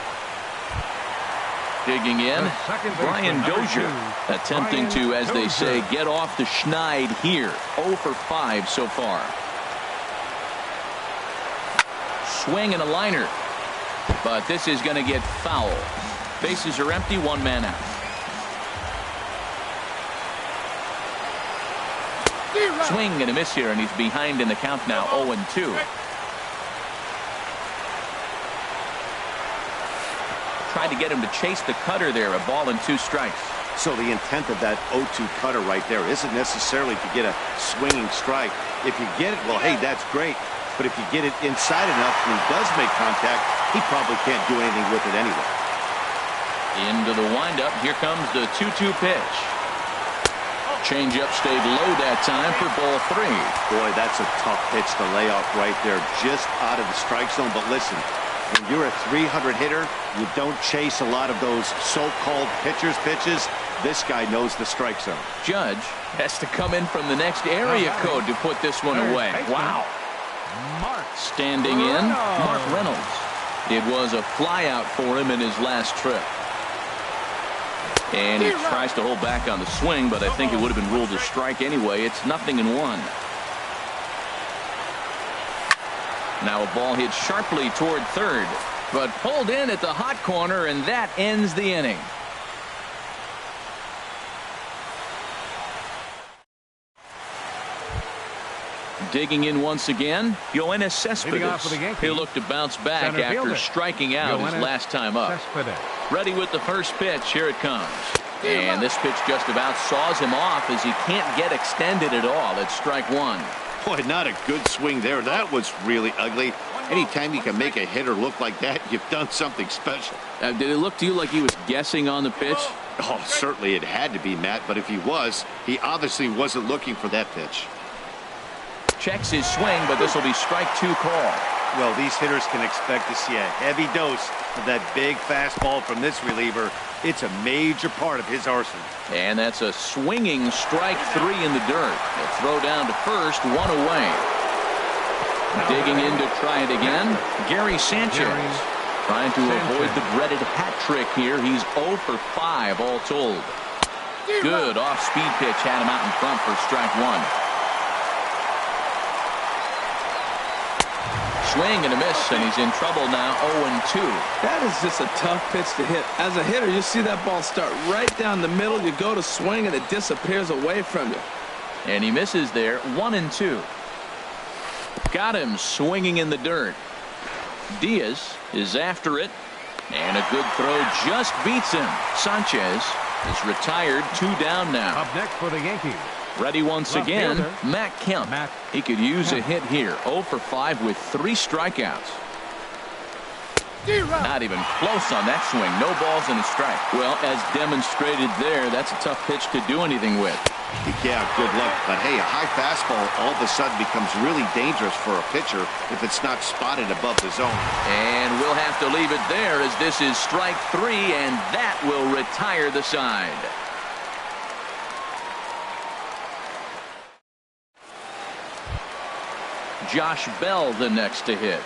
Digging in, Brian Dozier. Attempting to, as they say, get off the schneid here. 0-for-5 so far. Swing and a liner, but this is going to get foul. Bases are empty, 1 man out. Swing and a miss here, and he's behind in the count now. 0-2. Tried to get him to chase the cutter there. A ball and 2 strikes. So the intent of that 0-2 cutter right there isn't necessarily to get a swinging strike. If you get it, well, hey, that's great. But if you get it inside enough and he does make contact, he probably can't do anything with it anyway. Into the windup. Here comes the 2-2 pitch. Changeup stayed low that time for ball 3. Boy, that's a tough pitch to lay off right there, just out of the strike zone. But listen, when you're a 300 hitter, you don't chase a lot of those so-called pitcher's pitches. This guy knows the strike zone. Judge has to come in from the next area code to put this one away. Wow. Standing in, Mark Reynolds. It was a flyout for him in his last trip. And he tries to hold back on the swing, but I think it would have been ruled a strike anyway. It's 0-1. Now a ball hit sharply toward third, but pulled in at the hot corner, and that ends the inning. Digging in once again, Yoenis Cespedes. He'll look to bounce back after striking out his last time up. Ready with the first pitch. Here it comes. And this pitch just about saws him off as he can't get extended at all. It's strike 1. Boy, not a good swing there. That was really ugly. Anytime you can make a hitter look like that, you've done something special. Did it look to you like he was guessing on the pitch? Oh, certainly it had to be, Matt, but if he was, he obviously wasn't looking for that pitch. Checks his swing, but this will be strike 2 call. Well, these hitters can expect to see a heavy dose of that big fastball from this reliever. It's a major part of his arsenal. And that's a swinging strike 3 in the dirt. A throw down to first, 1 away. Digging in to try it again, Gary Sanchez. Trying to avoid the dreaded hat trick here. He's 0 for 5 all told. Good off-speed pitch had him out in front for strike 1. Swing and a miss, and he's in trouble now, 0-2. That is just a tough pitch to hit. As a hitter, you see that ball start right down the middle. You go to swing, and it disappears away from you. And he misses there, 1-2. Got him swinging in the dirt. Diaz is after it, and a good throw just beats him. Sanchez is retired, 2 down now. Up next for the Yankees. Ready once again, fielder, Matt Kemp. He could use a hit here. 0 for 5 with 3 strikeouts. Not even close on that swing. No balls and a strike. Well, as demonstrated there, that's a tough pitch to do anything with. Yeah, good luck. But hey, a high fastball all of a sudden becomes really dangerous for a pitcher if it's not spotted above the zone. And we'll have to leave it there as this is strike 3, and that will retire the side. Josh Bell the next to hit.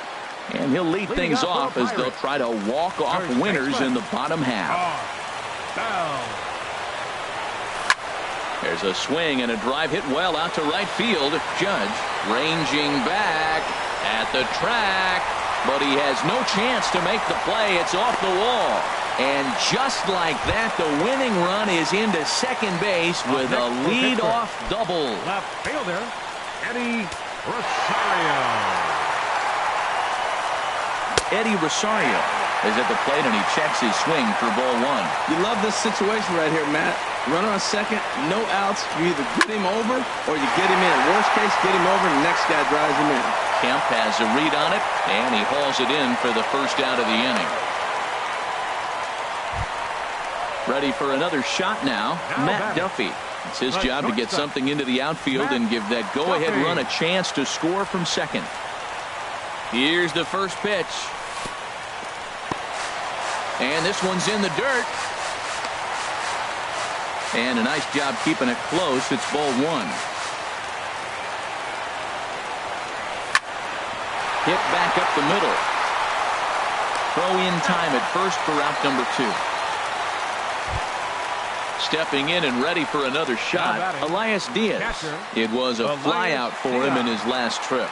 And he'll lead things off as they'll try to walk off winners in the bottom half. There's a swing and a drive hit well out to right field. Judge ranging back at the track, but he has no chance to make the play. It's off the wall. And just like that, the winning run is into second base with a lead-off double. Left fielder, Eddie Rosario. Eddie Rosario is at the plate, and he checks his swing for ball 1. You love this situation right here, Matt. Runner on second, no outs. You either get him over or you get him in. Worst case, get him over, and the next guy drives him in. Kemp has a read on it, and he hauls it in for the first out of the inning. Ready for another shot now, Matt Duffy. It's his job to get something into the outfield and give that go-ahead run a chance to score from second. Here's the first pitch. And this one's in the dirt. And a nice job keeping it close. It's ball 1. Hit back up the middle. Throw in time at first for out number 2. Stepping in and ready for another shot, Elias Diaz. It was a flyout for him in his last trip.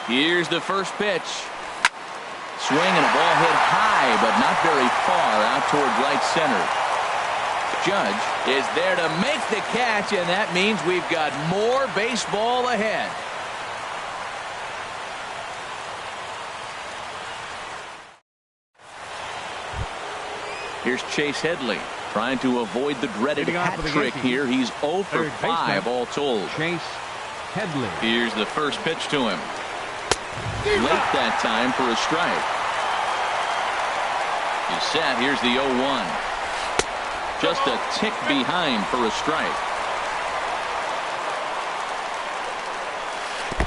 Here's the first pitch. Swing and a ball hit high, but not very far out toward right center. Judge is there to make the catch, and that means we've got more baseball ahead. Here's Chase Headley trying to avoid the dreaded hat trick here. He's 0 for 5 all told. Chase Headley. Here's the first pitch to him. Late that time for a strike. He's set. Here's the 0-1. Just a tick behind for a strike.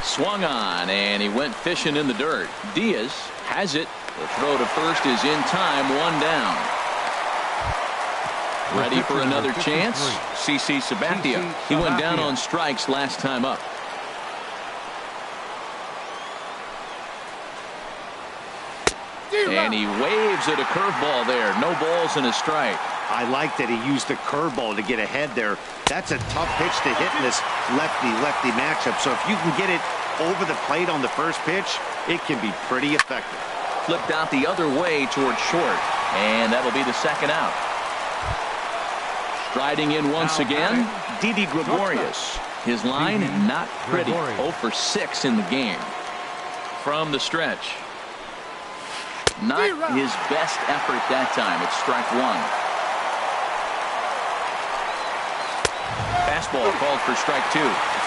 Swung on, and he went fishing in the dirt. Diaz has it. The throw to first is in time, 1 down. Ready for another chance? CC Sabathia. He went down on strikes last time up. And he waves at a curveball there. No balls and a strike. I like that he used the curveball to get ahead there. That's a tough pitch to hit in this lefty-lefty matchup. So if you can get it over the plate on the first pitch, it can be pretty effective. Flipped out the other way towards short. And that'll be the second out. Striding in once again, Didi Gregorius. His line, not pretty. 0 for 6 in the game. From the stretch. Not his best effort that time. It's strike 1. Fastball called for strike 2.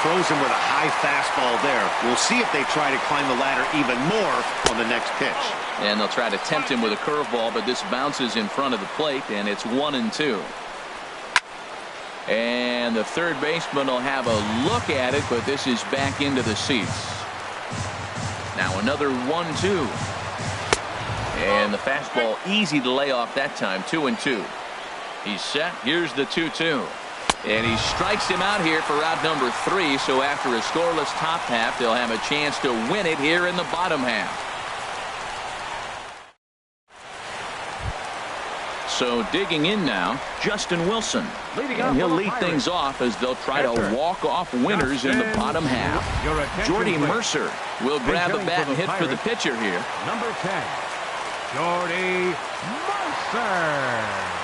throws him with a high fastball there. We'll see if they try to climb the ladder even more on the next pitch. And they'll try to tempt him with a curveball, but this bounces in front of the plate, and it's 1-2. And the third baseman will have a look at it, but this is back into the seats. Now another 1-2. And the fastball easy to lay off that time. 2-2. He's set. Here's the 2-2. And he strikes him out here for out number 3. So after a scoreless top half, they'll have a chance to win it here in the bottom half. So digging in now, Justin Wilson. And he'll lead things off as they'll try to walk off winners in the bottom half. Jordy Mercer will grab a bat and hit for the pitcher here. Number 10, Jordy Mercer.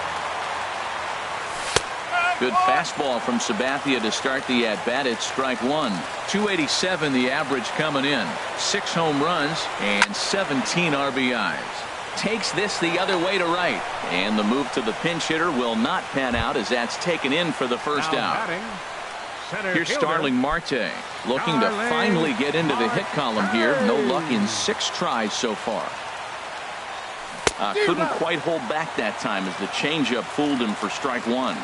Good fastball from Sabathia to start the at-bat. It's strike one. 287 the average coming in. 6 home runs and 17 RBIs. Takes this the other way to right. And the move to the pinch hitter will not pan out as that's taken in for the first out. Here's Starling Marte looking to finally get into the hit column here. No luck in 6 tries so far. Couldn't quite hold back that time as the changeup fooled him for strike one.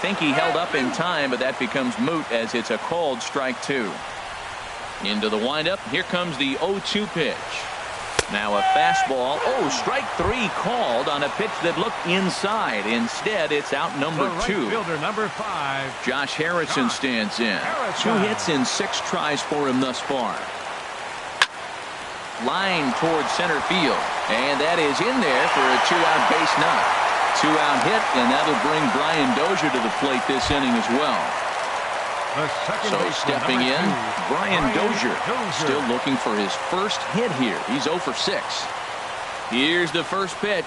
Think he held up in time, but that becomes moot as it's a called strike 2. Into the windup. Here comes the 0-2 pitch. Now a fastball. Oh, strike 3 called on a pitch that looked inside. Instead, it's out number 2. Fielder number 5. Josh Harrison stands in. 2 hits in 6 tries for him thus far. Line towards center field, and that is in there for a 2-out base knock. 2-out hit, and that'll bring Brian Dozier to the plate this inning as well. So stepping in, Brian Dozier still looking for his first hit here. He's 0 for 6. Here's the first pitch.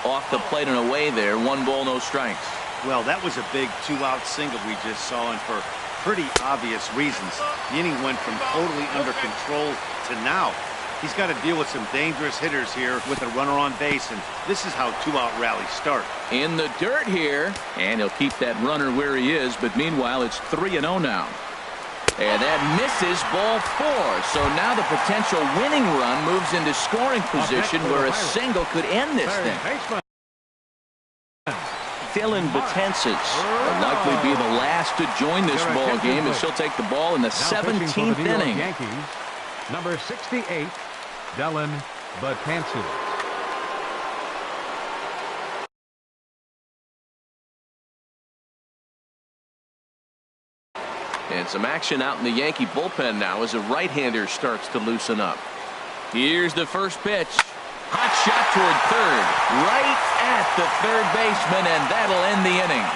Off the plate and away there. 1 ball, no strikes. Well, that was a big 2-out single we just saw, and for pretty obvious reasons. The inning went from totally under control to now. He's got to deal with some dangerous hitters here with a runner on base, and this is how 2-out rallies start. In the dirt here, and he'll keep that runner where he is, but meanwhile it's 3-0 now. And that misses, ball 4. So now the potential winning run moves into scoring position where a single could end this thing. Dylan Betances will likely be the last to join this ball game as he'll take the ball in the 17th inning. Number 68, Dylan Betances. And some action out in the Yankee bullpen now as a right-hander starts to loosen up. Here's the first pitch. Hot shot toward third. Right at the third baseman, and that'll end the inning.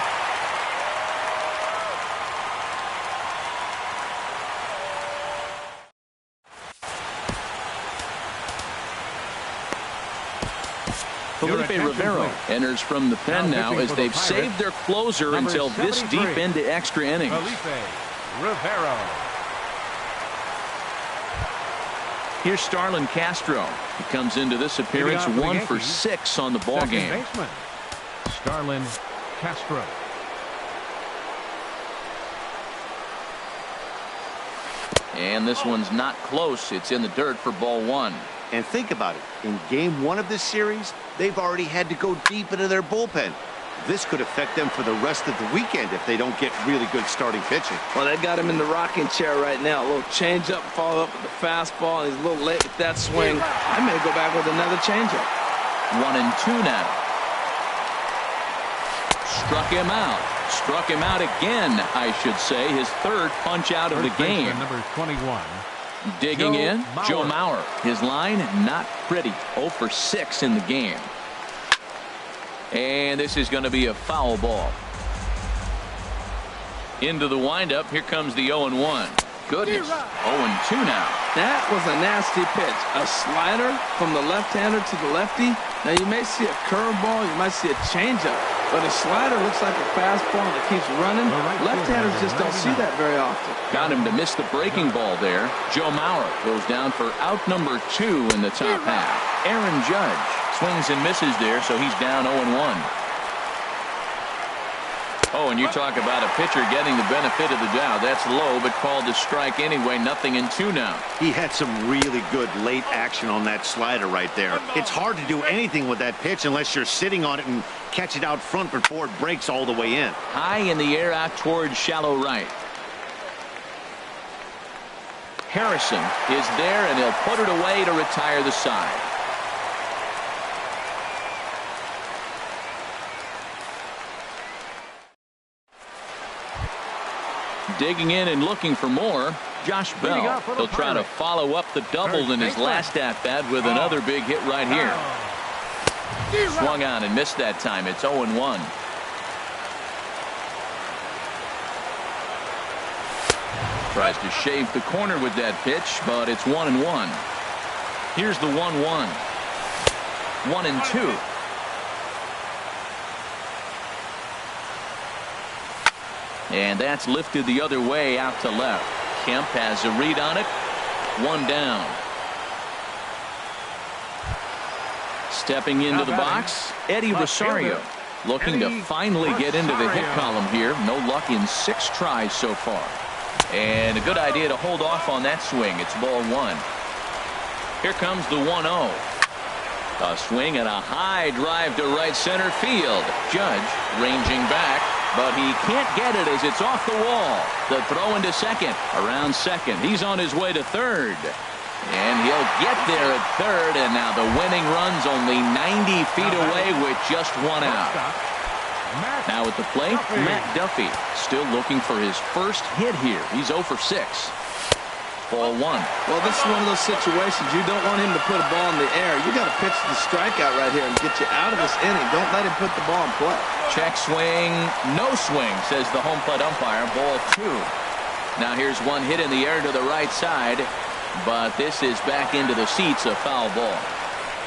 Felipe Rivero enters from the pen now as they've saved their closer until this deep into extra innings. Felipe Rivero. Here's Starlin Castro. He comes into this appearance 1 for 6 on the ball game. Starlin Castro. And this one's not close. It's in the dirt for ball 1. And think about it. In game 1 of this series, they've already had to go deep into their bullpen. This could affect them for the rest of the weekend if they don't get really good starting pitching. Well, they got him in the rocking chair right now. A little changeup, follow up with the fastball, and he's a little late with that swing. I may go back with another changeup. 1-2 now. Struck him out. Struck him out again, I should say. His third punch out of the game. Number 21. Digging in, Joe Mauer. His line, not pretty. 0 for 6 in the game. And this is going to be a foul ball. Into the windup. Here comes the 0-1. Goodness. 0-2 now. That was a nasty pitch. A slider from the left-hander to the lefty. Now, you may see a curveball. You might see a changeup. But a slider looks like a fastball that keeps running. Left-handers just don't see that very often. Got him to miss the breaking ball there. Joe Mauer goes down for out number 2 in the top half. Aaron Judge swings and misses there, so he's down 0-1. Oh, and you talk about a pitcher getting the benefit of the doubt. That's low, but called a strike anyway. 0-2 now. He had some really good late action on that slider right there. It's hard to do anything with that pitch unless you're sitting on it and catch it out front before it breaks all the way in. High in the air out towards shallow right. Harrison is there, and he'll put it away to retire the side. Digging in and looking for more, Josh Bell. He'll try to follow up the double in his last at-bat with another big hit right here. Swung on and missed that time. It's 0-1. Tries to shave the corner with that pitch, but it's 1-1. Here's the 1-1. 1-2. And that's lifted the other way out to left. Kemp has a read on it. One down. Stepping into the box, Eddie Rosario. Looking to finally get into the hit column here. No luck in 6 tries so far. And a good idea to hold off on that swing. It's ball 1. Here comes the 1-0. A swing and a high drive to right center field. Judge ranging back, but he can't get it as it's off the wall. The throw into second. Around second. He's on his way to third. And he'll get there at third, and now the winning run's only 90 feet away with just 1 out. Now at the plate, Matt Duffy still looking for his first hit here. He's 0 for 6. Ball 1. Well, this is one of those situations you don't want him to put a ball in the air. You got to pitch the strikeout right here and get you out of this inning. Don't let him put the ball in play. Check swing, no swing, says the home plate umpire. Ball 2. Now here's one hit in the air to the right side, but this is back into the seats, a foul ball.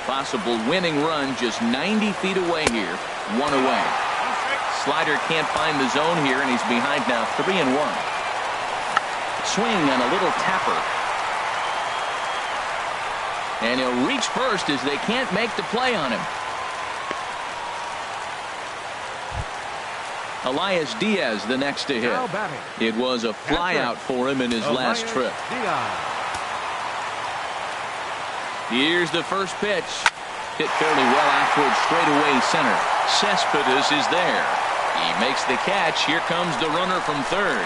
Possible winning run just 90 feet away here. 1 away. Slider can't find the zone here, and he's behind now 3-1. Swing and a little tapper. And he'll reach first as they can't make the play on him. Elias Diaz the next to hit. It was a flyout for him in his last trip. Here's the first pitch. Hit fairly well out towards straightaway center. Cespedes is there. He makes the catch. Here comes the runner from third.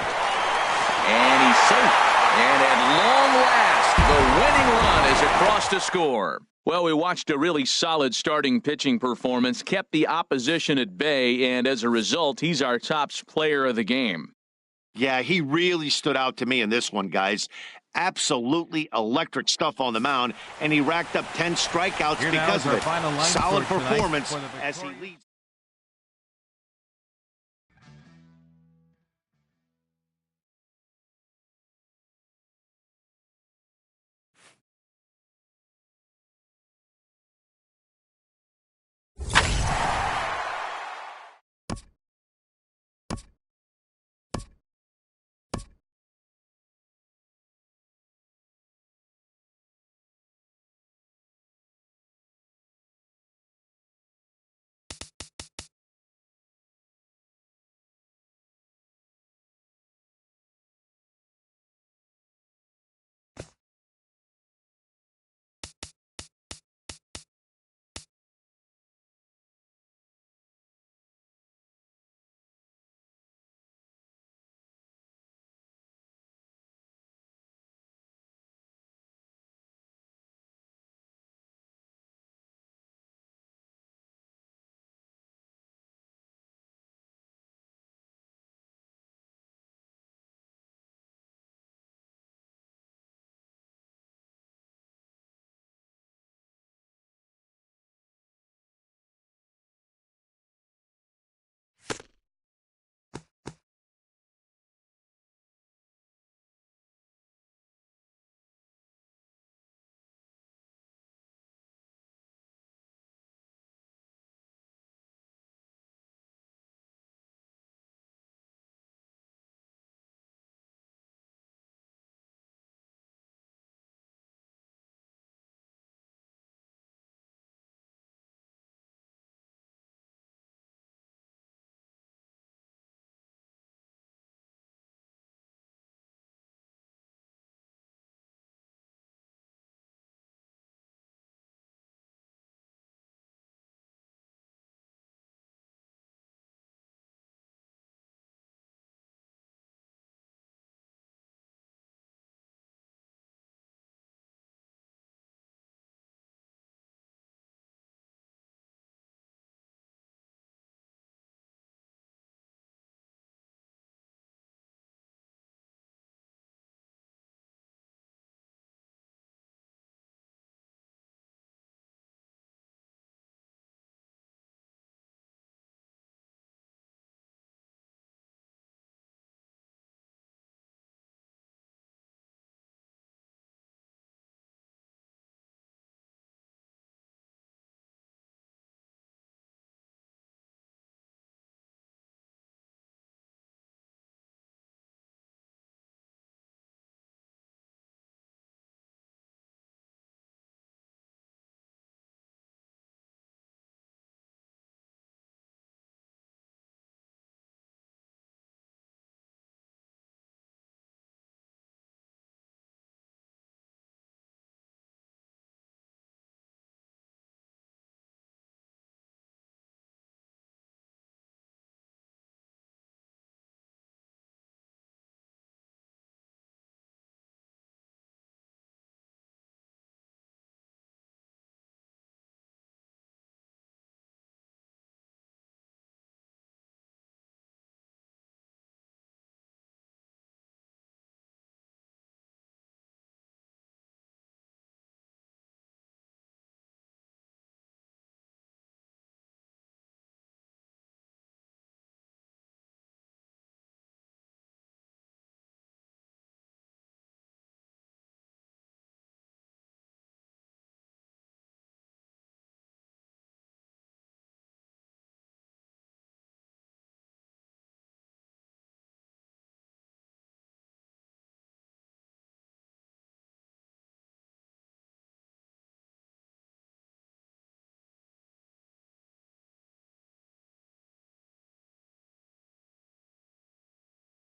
And he's safe. And at long last, the winning run is across to score. Well, we watched a really solid starting pitching performance, kept the opposition at bay, and as a result, he's our top player of the game. Yeah, he really stood out to me in this one, guys. Absolutely electric stuff on the mound, and he racked up 10 strikeouts because of it. Solid performance as he leads.